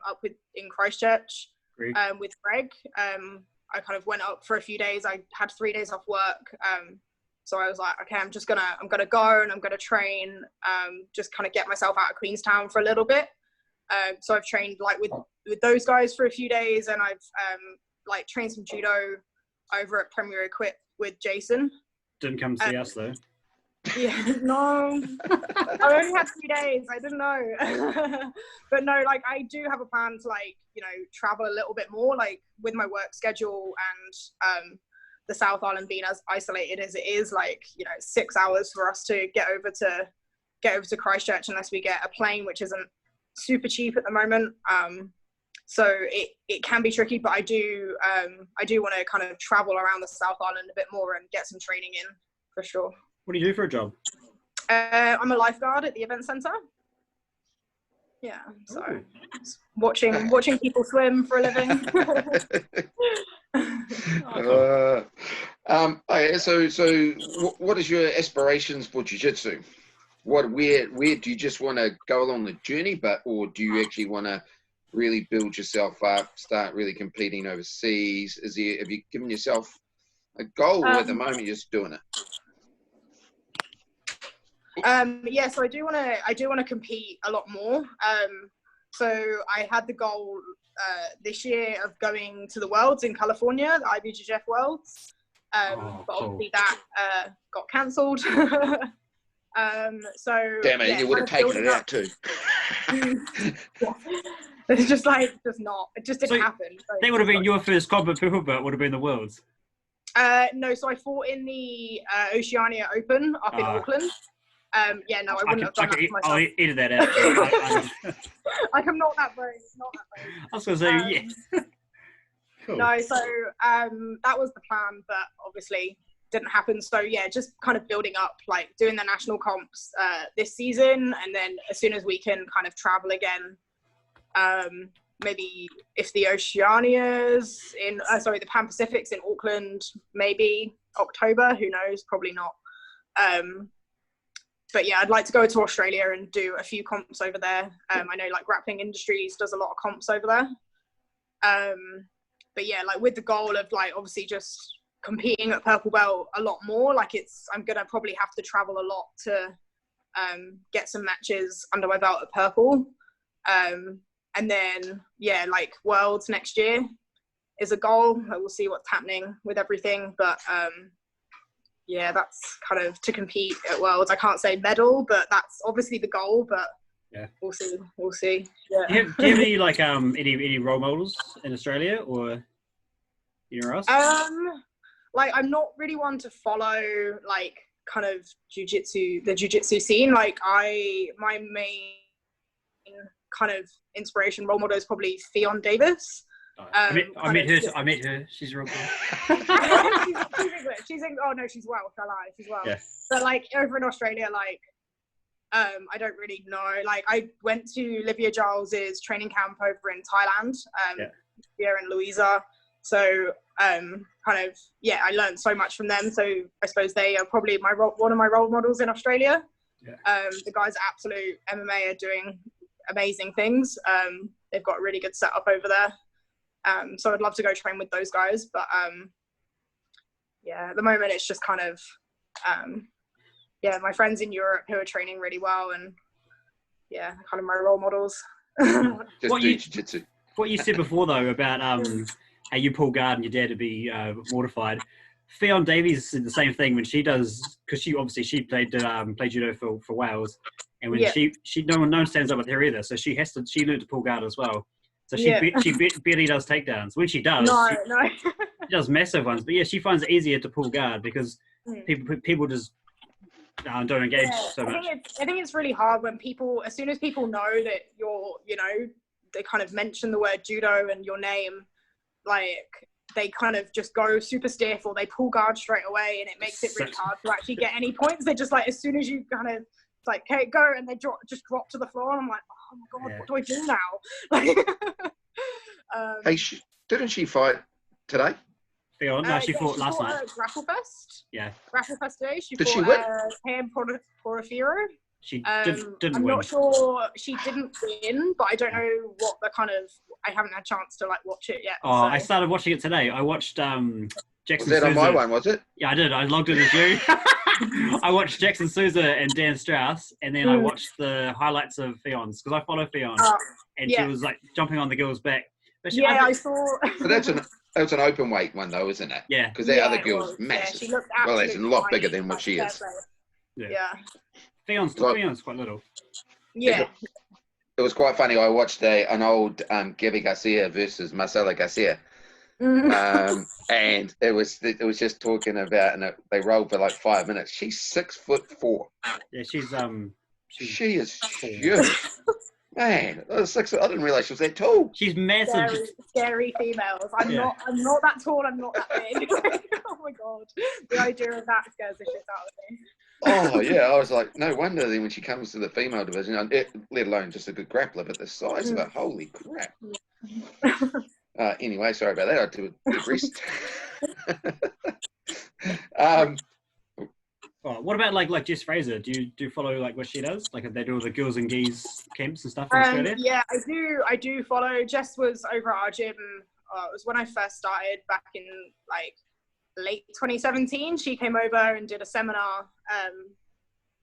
Speaker 3: up in Christchurch with Greg. I kind of went up for a few days. I had 3 days off work. So I was like, okay, I'm gonna go and I'm gonna train, just kind of get myself out of Queenstown for a little bit. So I've trained like with those guys for a few days, and I've like trained some judo over at Premier Equip with Jason.
Speaker 1: Didn't come see us though.
Speaker 3: Yeah, no, I only had 3 days. I didn't know. But no, like I do have a plan to like, you know, travel a little bit more, like with my work schedule and the South Island being as isolated as it is, like, you know, 6 hours for us to get over to Christchurch unless we get a plane, which isn't super cheap at the moment. So it can be tricky, but I do want to kind of travel around the South Island a bit more and get some training in for sure.
Speaker 1: What do you do for a job?
Speaker 3: I'm a lifeguard at the event centre. Yeah, so watching people swim for a living.
Speaker 2: So what is your aspirations for jiu-jitsu? Where do you just want to go along the journey, or do you actually want to really build yourself up, start really competing overseas? Have you given yourself a goal, or at the moment you're just doing it?
Speaker 3: Yeah, so I do want to compete a lot more. So I had the goal this year of going to the Worlds in California, the IBJJF Worlds, but obviously that got cancelled. So
Speaker 2: damn it, you would have taken it out too.
Speaker 3: Yeah. It's just it just didn't happen. So
Speaker 1: they would have been your first comp at Purple Belt, would have been the Worlds.
Speaker 3: No, so I fought in the Oceania Open up in Auckland. Yeah, no, I wouldn't have done that to myself.
Speaker 1: I'll edit that out.
Speaker 3: Like, I'm not that brave.
Speaker 1: I was going to say, yeah. Cool.
Speaker 3: No, so that was the plan, but obviously didn't happen. So yeah, just kind of building up, like doing the national comps this season, and then as soon as we can kind of travel again, maybe if the Oceania's the Pan Pacific's in Auckland, maybe October, who knows, probably not. But yeah, I'd like to go to Australia and do a few comps over there. I know like Grappling Industries does a lot of comps over there. But yeah, like with the goal of like obviously just competing at Purple Belt a lot more, like I'm gonna probably have to travel a lot to get some matches under my belt at Purple. And then yeah, like Worlds next year is a goal. We'll see what's happening with everything, but yeah, that's kind of to compete at Worlds. I can't say medal, but that's obviously the goal. But
Speaker 1: yeah,
Speaker 3: we'll see. Yeah.
Speaker 1: Do you have any like any role models in Australia or anywhere else?
Speaker 3: Like I'm not really one to follow like kind of the jiu-jitsu scene. Like my main kind of inspiration role model is probably Fionn Davis.
Speaker 1: I met her. She's real cool.
Speaker 3: she's English. Oh no, she's Welsh. I lie. She's Welsh.
Speaker 1: Yeah.
Speaker 3: But like over in Australia, like I don't really know. Like I went to Olivia Giles's training camp over in Thailand, here in Louisa. So kind of I learned so much from them. So I suppose they are probably one of my role models in Australia. Yeah. The guys at Absolute MMA are doing amazing things. They've got a really good setup over there. So I'd love to go train with those guys, but yeah, at the moment it's just kind of my friends in Europe who are training really well, and yeah, kind of my role models.
Speaker 2: Just do jiu-jitsu.
Speaker 1: What you said before though about how you pull guard and your dad to be mortified. Fionn Davies said the same thing when she does, because she played judo for Wales, and when she no one stands up with her either, so she learned to pull guard as well. So she barely does takedowns. When she does, she does massive ones. But yeah, she finds it easier to pull guard because people just don't engage so much.
Speaker 3: I think it's really hard when people, as soon as people know that you're, they kind of mention the word judo and your name, like they kind of just go super stiff or they pull guard straight away, and it makes it really hard to actually get any points. They're just like, as soon as you kind of like, okay, go, and they just drop to the floor, and I'm like, oh my god, what do I do now?
Speaker 2: Hey, didn't she fight today?
Speaker 1: No, she fought last night.
Speaker 3: Grapplefest.
Speaker 1: Yeah.
Speaker 3: Grapplefest today.
Speaker 2: Did she win?
Speaker 3: Pam Portofiro.
Speaker 1: She didn't win.
Speaker 3: I'm not sure. She didn't win, but I don't know what the kind of. I haven't had a chance to like watch it yet.
Speaker 1: Oh, so. I started watching it today. I watched Jackson
Speaker 2: Was that
Speaker 1: Souza.
Speaker 2: On my one, was it?
Speaker 1: Yeah, I did. I logged in as you. I watched Jackson Souza and Dan Strauss, and then I watched the highlights of Fionn's, because I follow Fionn, and she was like jumping on the girl's back. But
Speaker 3: I saw.
Speaker 2: So that's an open weight one though, isn't it?
Speaker 1: Yeah.
Speaker 2: Because that other girl's massive.
Speaker 3: Yeah, she looked
Speaker 2: well, that's a lot bigger than what she is.
Speaker 3: Yeah.
Speaker 1: Fionn's quite little.
Speaker 3: Yeah.
Speaker 2: It was quite funny. I watched an old Gabby Garcia versus Marcela Garcia. And it was just talking about, and they rolled for like 5 minutes. She's 6'4".
Speaker 1: Yeah,
Speaker 2: she is huge. Man, I didn't realize she was that tall.
Speaker 1: She's massive.
Speaker 3: Scary females. I'm not that tall. I'm not that big. Oh my god, the idea of that scares the shit out of me.
Speaker 2: Oh yeah, I was like, no wonder then when she comes to the female division, let alone just a good grappler, but the size of it, holy crap. Anyway, sorry about that. I do digress.
Speaker 1: What about like Jess Fraser? Do you follow like what she does? Like if they do all the girls and geese camps and stuff in Australia?
Speaker 3: Yeah, I do follow. Jess was over at our gym. It was when I first started back in like late 2017. She came over and did a seminar.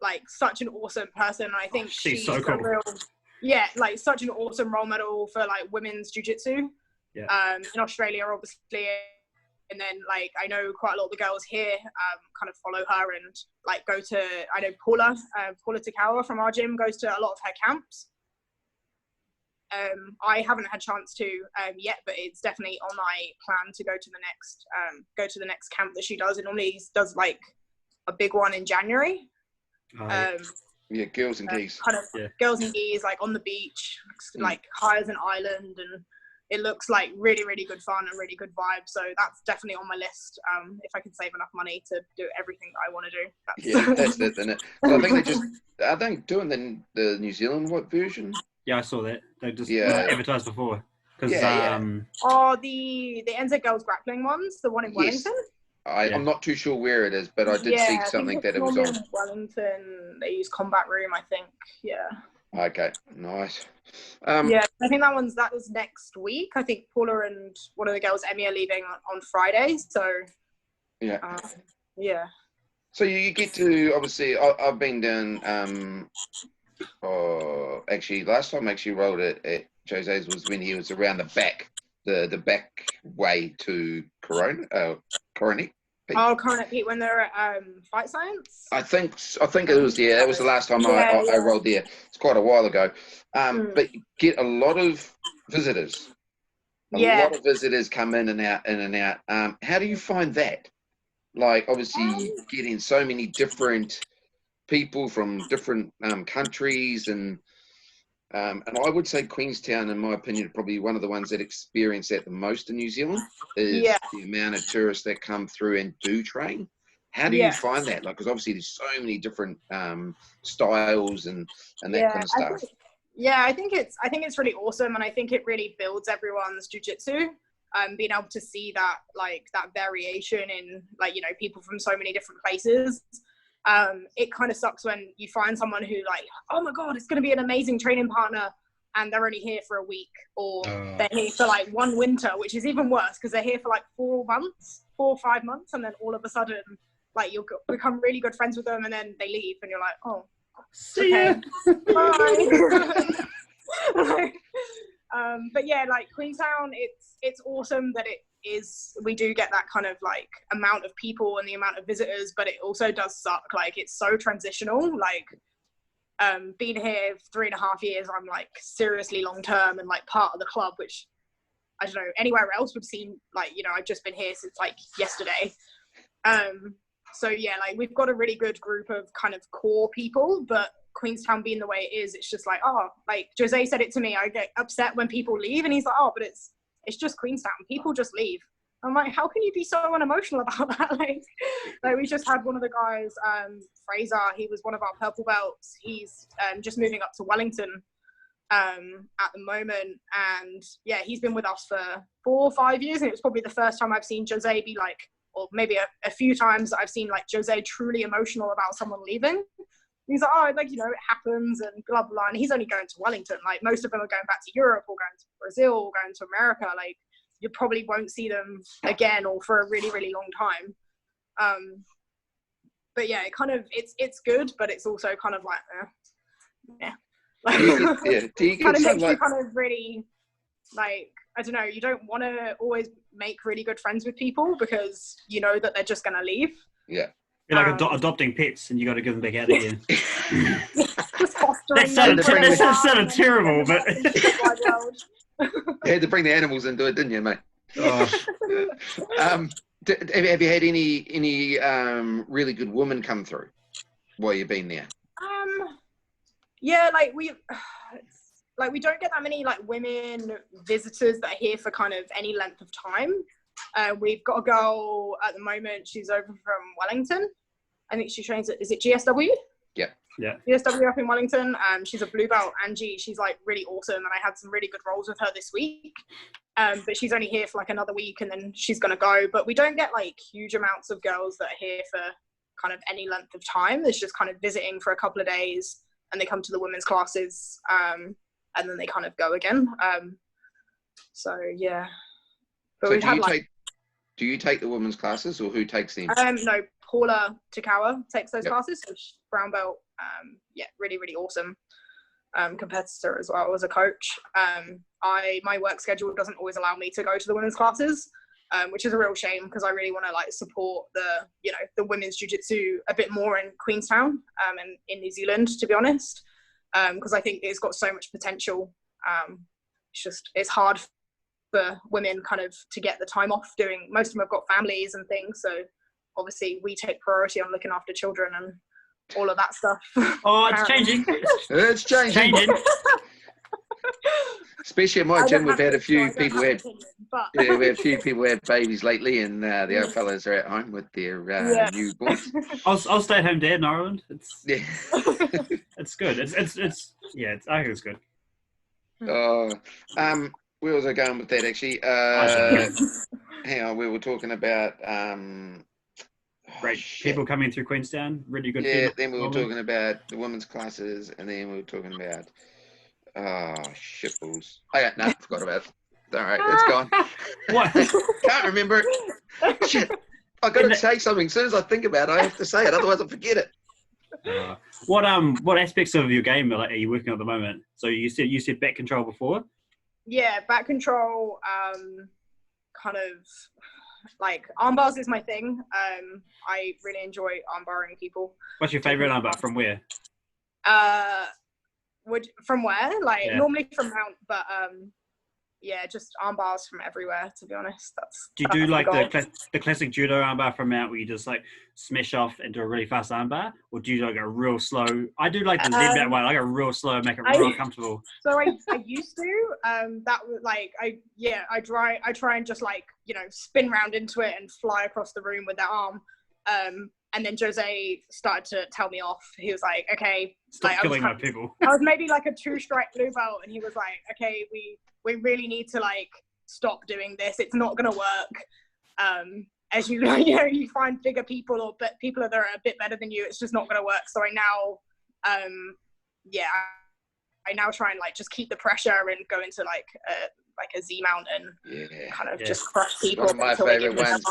Speaker 3: Like such an awesome person. I think
Speaker 1: she's so cool.
Speaker 3: Like such an awesome role model for like women's jiu-jitsu.
Speaker 1: Yeah.
Speaker 3: In Australia, obviously. And then, like, I know quite a lot of the girls here kind of follow her and, like, go to, I know Paula Takawa from our gym goes to a lot of her camps. I haven't had a chance to yet, but it's definitely on my plan to go to the next camp that she does. It normally does, like, a big one in January.
Speaker 2: Yeah, girls and geese.
Speaker 3: Girls and geese, like, on the beach, like, hires an island, and it looks like really, really good fun and really good vibe. So that's definitely on my list. If I can save enough money to do everything that I want to do.
Speaker 2: Yeah, that's it, isn't it? So I think are they doing the New Zealand version?
Speaker 1: Yeah, I saw that. They just advertised before.
Speaker 3: The NZ Girls Grappling ones, the one in Wellington?
Speaker 2: I'm not too sure where it is, but I did see something that it was on.
Speaker 3: Wellington, they use Combat Room, I think. Yeah.
Speaker 2: Okay, nice.
Speaker 3: I think that was next week. I think Paula and one of the girls, Emmy, are leaving on Friday. So
Speaker 2: yeah.
Speaker 3: Yeah.
Speaker 2: So you get to, obviously, I've been down. Actually, last time I actually rolled it at Jose's was when he was around the back, the back way to Coronet.
Speaker 3: Oh, Coronet Pete, when they're at Fight Science?
Speaker 2: I think it was, that was the last time I rolled there. It's quite a while ago. But you get a lot of visitors. A lot of visitors come in and out. How do you find that? Like, obviously, getting so many different people from different countries, and I would say Queenstown, in my opinion, probably one of the ones that experience that the most in New Zealand is the amount of tourists that come through and do train. How do you find that? Like, because obviously there's so many different styles and that kind of stuff.
Speaker 3: I think it's really awesome, and I think it really builds everyone's jiu-jitsu. Being able to see that variation in, like, you know, people from so many different places. It kind of sucks when you find someone who, like, oh my god, it's going to be an amazing training partner, and they're only here for a week, or they're here for like 1 winter, which is even worse because they're here for like 4 or 5 months, and then all of a sudden, like, you'll become really good friends with them, and then they leave, and you're like, oh,
Speaker 1: See ya.
Speaker 3: bye. But yeah, like Queenstown, it's awesome that we do get that kind of like amount of people and the amount of visitors, but it also does suck. Like, it's so transitional. Like, being here 3.5 years, I'm like seriously long term and like part of the club, which I don't know, anywhere else would seem like, you know, I've just been here since like yesterday. So yeah, like, we've got a really good group of kind of core people, but Queenstown being the way it is, it's just like, oh, like Jose said it to me, I get upset when people leave, and he's like, oh, but it's just Queenstown, people just leave. I'm like, how can you be so unemotional about that? Like we just had one of the guys, Fraser, he was one of our purple belts. He's just moving up to Wellington at the moment, and yeah, he's been with us for 4 or 5 years, and it was probably the first time I've seen Jose be like, or maybe a few times that I've seen like Jose truly emotional about someone leaving. He's like, oh, like, you know, it happens and blah, blah, and he's only going to Wellington. Like, most of them are going back to Europe or going to Brazil or going to America. Like, you probably won't see them again or for a really, really long time. But yeah, it kind of, it's good, but it's also kind of like, yeah. Like,
Speaker 2: do you get
Speaker 3: kind of
Speaker 2: some,
Speaker 3: makes
Speaker 2: like,
Speaker 3: you kind of really, like, I don't know, you don't want to always make really good friends with people because you know that they're just going to leave.
Speaker 2: Yeah.
Speaker 1: You're like adopting pets, and you got to give them back out again.
Speaker 3: That
Speaker 1: sounded terrible, but
Speaker 2: you had to bring the animals into it, didn't you, mate?
Speaker 1: Oh.
Speaker 2: Have you had any really good women come through while you've been there?
Speaker 3: Yeah, like we don't get that many like women visitors that are here for kind of any length of time. We've got a girl at the moment, she's over from Wellington. I think she trains at, is it GSW?
Speaker 2: Yeah.
Speaker 3: GSW up in Wellington. She's a blue belt, Angie. She's like really awesome, and I had some really good roles with her this week. But she's only here for like another week, and then she's going to go. But we don't get like huge amounts of girls that are here for kind of any length of time. It's just kind of visiting for a couple of days, and they come to the women's classes, and then they kind of go again. So yeah. But
Speaker 2: so do you take the women's classes, or who takes them?
Speaker 3: No, Paula Takawa takes those classes. So she's brown belt. Yeah, really, really awesome competitor as well as a coach. My work schedule doesn't always allow me to go to the women's classes, which is a real shame because I really want to like support the women's jiu-jitsu a bit more in Queenstown and in New Zealand, to be honest, because I think it's got so much potential. It's hard for women kind of to get the time off doing, most of them have got families and things, so obviously we take priority on looking after children and all of that stuff.
Speaker 1: Oh, it's changing.
Speaker 2: It's changing. Especially at my gym, we've had a few people have babies lately, and the old fellas are at home with their newborns.
Speaker 1: I'll stay at home dad in Ireland. It's good. I think it's good.
Speaker 2: Where was I going with that, actually? Hang on, we were talking about...
Speaker 1: Great people coming through Queenstown, really good
Speaker 2: people.
Speaker 1: Yeah,
Speaker 2: then we were talking about the women's classes, and then we were talking about... shitballs. Okay, no, forgot about it. All right, it's gone.
Speaker 1: What?
Speaker 2: Can't remember it. Shit. I've got to say something. As soon as I think about it, I have to say it, otherwise I'll forget it.
Speaker 1: What aspects of your game are you working on at the moment? So you said back control before?
Speaker 3: Yeah, back control, kind of like armbars is my thing. I really enjoy armbarring people.
Speaker 1: What's your favorite armbar from where?
Speaker 3: From where? Normally from Mount, but yeah, just armbars from everywhere, to be honest.
Speaker 1: Do you do like the classic judo armbar from Mount where you just like smash off into a really fast armbar, or do you like a real slow? I do like the Z-back one, like a real slow, make it real comfortable.
Speaker 3: So I used to. That was like I try and just like spin round into it and fly across the room with that arm. And then Jose started to tell me off. He was like, okay.
Speaker 1: Stop killing my people.
Speaker 3: I was maybe like a 2-strike blue belt, and he was like, okay, we really need to like stop doing this. It's not going to work. As you find bigger people or people that are a bit better than you, it's just not going to work. So I now, I now try and like just keep the pressure and go into like a Z mount and kind of just crush people.
Speaker 2: One of my favorite ones.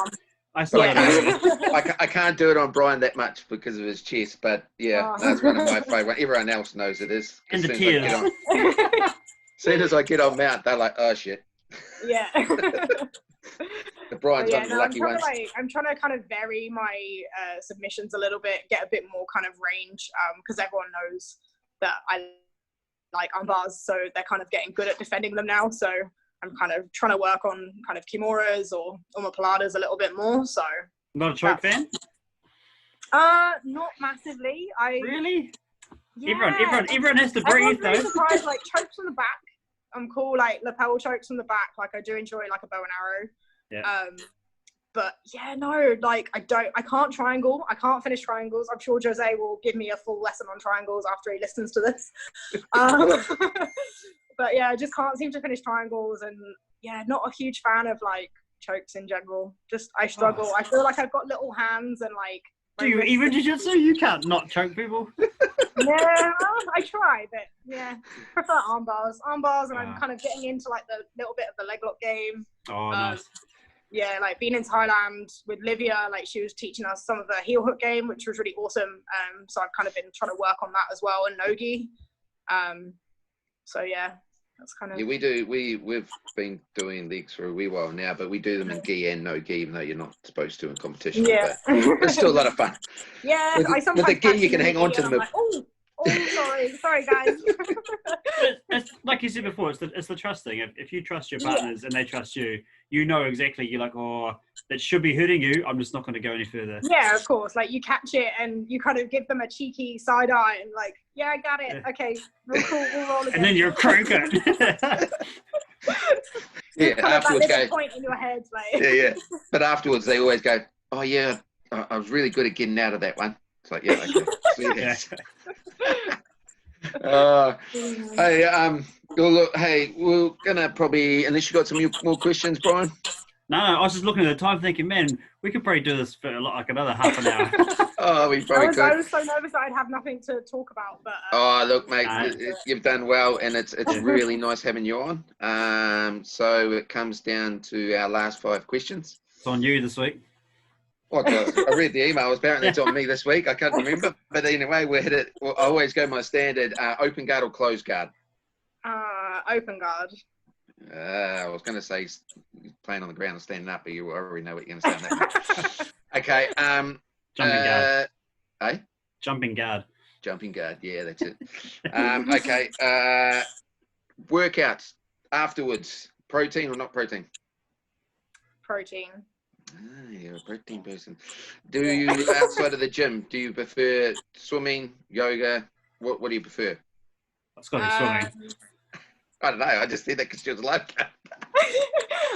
Speaker 2: I can't do it on Bryan that much because of his chest, but that's one of my favorite. Everyone else knows it is.
Speaker 1: And the tears.
Speaker 2: As soon as I get on mount, they're like, oh shit.
Speaker 3: Yeah.
Speaker 2: The Bryan's one of the lucky ones.
Speaker 3: I'm trying to kind of vary my submissions a little bit, get a bit more kind of range, because everyone knows that I like arm bars, so they're kind of getting good at defending them now. So I'm kind of trying to work on kind of kimuras or omoplatas a little bit more. So
Speaker 1: not a choke fan?
Speaker 3: Not massively.
Speaker 1: Really?
Speaker 3: Yeah.
Speaker 1: Everyone has to breathe though.
Speaker 3: Really surprised, like chokes from the back. I'm cool, like lapel chokes from the back. Like I do enjoy like a bow and arrow.
Speaker 1: Yeah.
Speaker 3: But yeah, no, like I can't triangle. I can't finish triangles. I'm sure Jose will give me a full lesson on triangles after he listens to this. But yeah, I just can't seem to finish triangles, and yeah, not a huge fan of like chokes in general. Just I struggle. I feel like I've got little hands and like.
Speaker 1: Do you even jiu-jitsu? You can't not choke people.
Speaker 3: Yeah, I try, but yeah, prefer arm bars, and I'm kind of getting into like the little bit of the leg lock game.
Speaker 1: Oh, nice.
Speaker 3: Yeah, like being in Thailand with Livia, like she was teaching us some of the heel hook game, which was really awesome. So I've kind of been trying to work on that as well, and nogi. So yeah, that's kind of.
Speaker 2: Yeah, we do. We've been doing legs for a wee while now, but we do them in gi and no gi, even though you're not supposed to in competition.
Speaker 3: Yeah,
Speaker 2: but it's still a lot of fun.
Speaker 3: Yeah,
Speaker 2: with the gi, you can hang on to them.
Speaker 3: Like, sorry, guys.
Speaker 1: It's like you said before, it's the trust thing. If you trust your partners and they trust you, you know exactly. You're like, oh, that should be hurting you. I'm just not going to go any further.
Speaker 3: Yeah, of course. Like you catch it and you kind of give them a cheeky side eye and like, yeah, I got it. Okay, we're cool. We'll roll again.
Speaker 1: And then you're croaking.
Speaker 2: Yeah, afterwards
Speaker 3: go point in your head, like.
Speaker 2: Yeah. But afterwards, they always go, oh yeah, I was really good at getting out of that one. It's like, yeah, okay. Hey, we're gonna probably, unless you got some more questions, Bryan.
Speaker 1: No, I was just looking at the time thinking, man, we could probably do this for like another half an hour.
Speaker 2: Oh, we probably could.
Speaker 3: I was so nervous that I'd have nothing to talk about, but.
Speaker 2: Oh, look, mate, you've done well, and it's really nice having you on. So it comes down to our last 5 questions.
Speaker 1: It's on you this week.
Speaker 2: Oh, God, I read the email. Apparently, it's on me this week. I can't remember, but anyway, we hit it. Well, I always go my standard: open guard or closed guard.
Speaker 3: Open guard.
Speaker 2: I was going to say playing on the ground and standing up, but you already know what you're going to say on that. Okay.
Speaker 1: Jumping guard.
Speaker 2: Eh?
Speaker 1: Jumping guard.
Speaker 2: Jumping guard. Yeah, that's it. Okay. Workouts afterwards. Protein or not protein?
Speaker 3: Protein.
Speaker 2: You're a protein person. Do you, outside of the gym, do you prefer swimming, yoga? What do you prefer?
Speaker 1: It's got to be swimming.
Speaker 2: I don't know. I just said that because she was a lifeguard.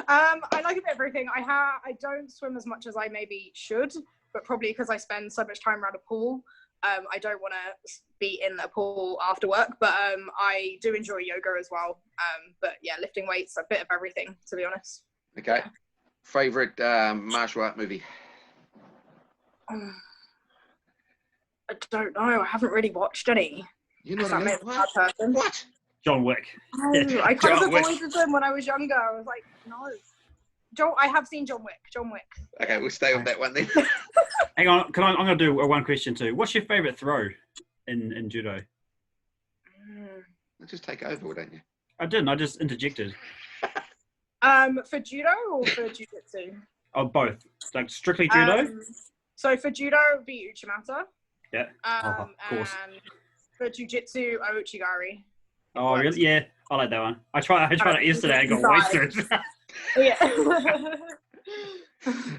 Speaker 3: I like a bit of everything. I don't swim as much as I maybe should, but probably because I spend so much time around a pool. I don't want to be in a pool after work, but I do enjoy yoga as well. But yeah, lifting weights, a bit of everything, to be honest.
Speaker 2: Okay. Yeah. Favorite martial art movie?
Speaker 3: I don't know. I haven't really watched any.
Speaker 2: You know what?
Speaker 1: John Wick.
Speaker 3: No, I kind of avoided them when I was younger. I was like, no. I have seen John Wick.
Speaker 2: Okay, we'll stay on that one then.
Speaker 1: Hang on, I'm going to do one question too. What's your favourite throw in judo?
Speaker 2: Just take over, don't you?
Speaker 1: I didn't. I just interjected.
Speaker 3: For judo or for jiu-jitsu?
Speaker 1: Oh, both. Like strictly judo?
Speaker 3: So for judo, it would be uchimata.
Speaker 1: Yeah. Of course.
Speaker 3: And for jiu-jitsu, ouchigari.
Speaker 1: Oh, really? Yeah, I like that one. I tried it yesterday and got wasted.
Speaker 3: Yeah.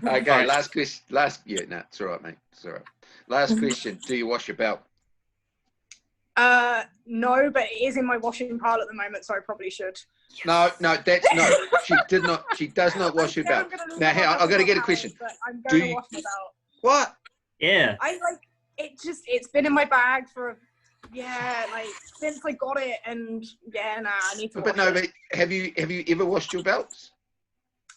Speaker 2: Okay, last question. It's all right, mate. It's all right. Last question. Do you wash your belt?
Speaker 3: No, but it is in my washing pile at the moment, so I probably should.
Speaker 2: No. She did not. She does not wash her belt. Now, I've got to get a question.
Speaker 3: I'm going to wash my belt.
Speaker 2: What?
Speaker 1: Yeah.
Speaker 3: I like it. It's been in my bag for since I got it, and I need to.
Speaker 2: But have you ever washed your belts?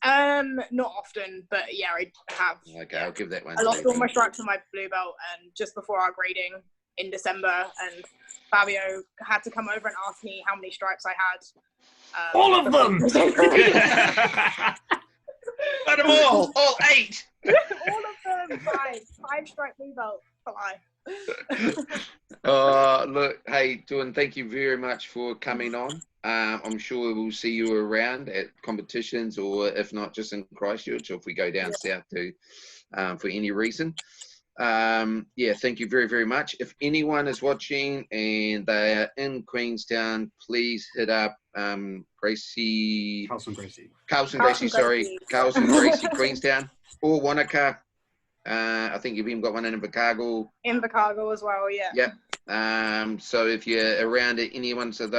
Speaker 3: Not often, but yeah, I have.
Speaker 2: Okay, I'll give that one.
Speaker 3: I lost all my stripes on my blue belt, and just before our grading, in December, and Fabio had to come over and ask me how many stripes I had.
Speaker 1: All of them!
Speaker 2: Got them all 8!
Speaker 3: All of them, 5 stripe blue belt for life.
Speaker 2: Look, hey, Dawn, thank you very much for coming on. I'm sure we'll see you around at competitions, or if not, just in Christchurch, or if we go down south to for any reason. Yeah, thank you very, very much. If anyone is watching and they are in Queenstown, please hit up Gracie, Carlson Gracie, Queenstown, or Wanaka. I think you've even got one in Invercargill.
Speaker 3: Invercargill as well, yeah.
Speaker 2: Yep. So if you're around at any one of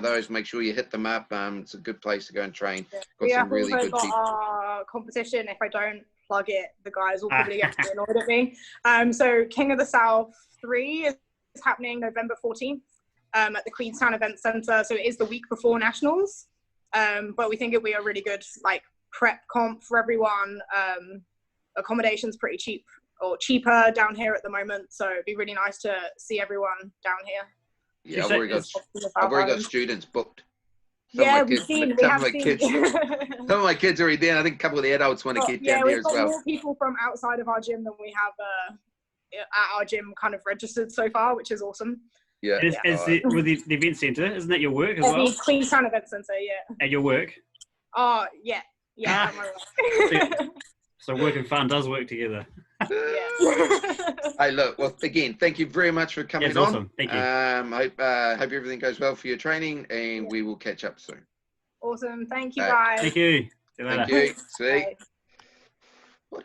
Speaker 2: those, make sure you hit them up. It's a good place to go and train.
Speaker 3: Got some really good people. Our competition, if I don't plug it, the guys will probably get annoyed at me. So King of the South 3 is happening November 14th at the Queenstown Event Centre. So it is the week before Nationals. But we think it'll be a really good like prep comp for everyone. Accommodation's pretty cheap, or cheaper down here at the moment. So it'd be really nice to see everyone down here.
Speaker 2: Yeah, I've already got students booked.
Speaker 3: Some of
Speaker 2: my kids are already there. I think a couple of the adults want to get down there as well.
Speaker 3: We've got more people from outside of our gym than we have at our gym kind of registered so far, which is awesome.
Speaker 2: Yeah.
Speaker 1: With the event centre, isn't that your work as well?
Speaker 3: The Queenstown Event Centre, yeah.
Speaker 1: At your work?
Speaker 3: Oh, yeah. Yeah, at my work.
Speaker 1: So work and fun does work together.
Speaker 2: Hey, look, well, again, thank you very much for coming on.
Speaker 1: Awesome. Thank you.
Speaker 2: Hope everything goes well for your training, and we will catch up soon.
Speaker 3: Awesome. Thank you, guys.
Speaker 1: Thank you. See you later.
Speaker 2: Thank you. See. What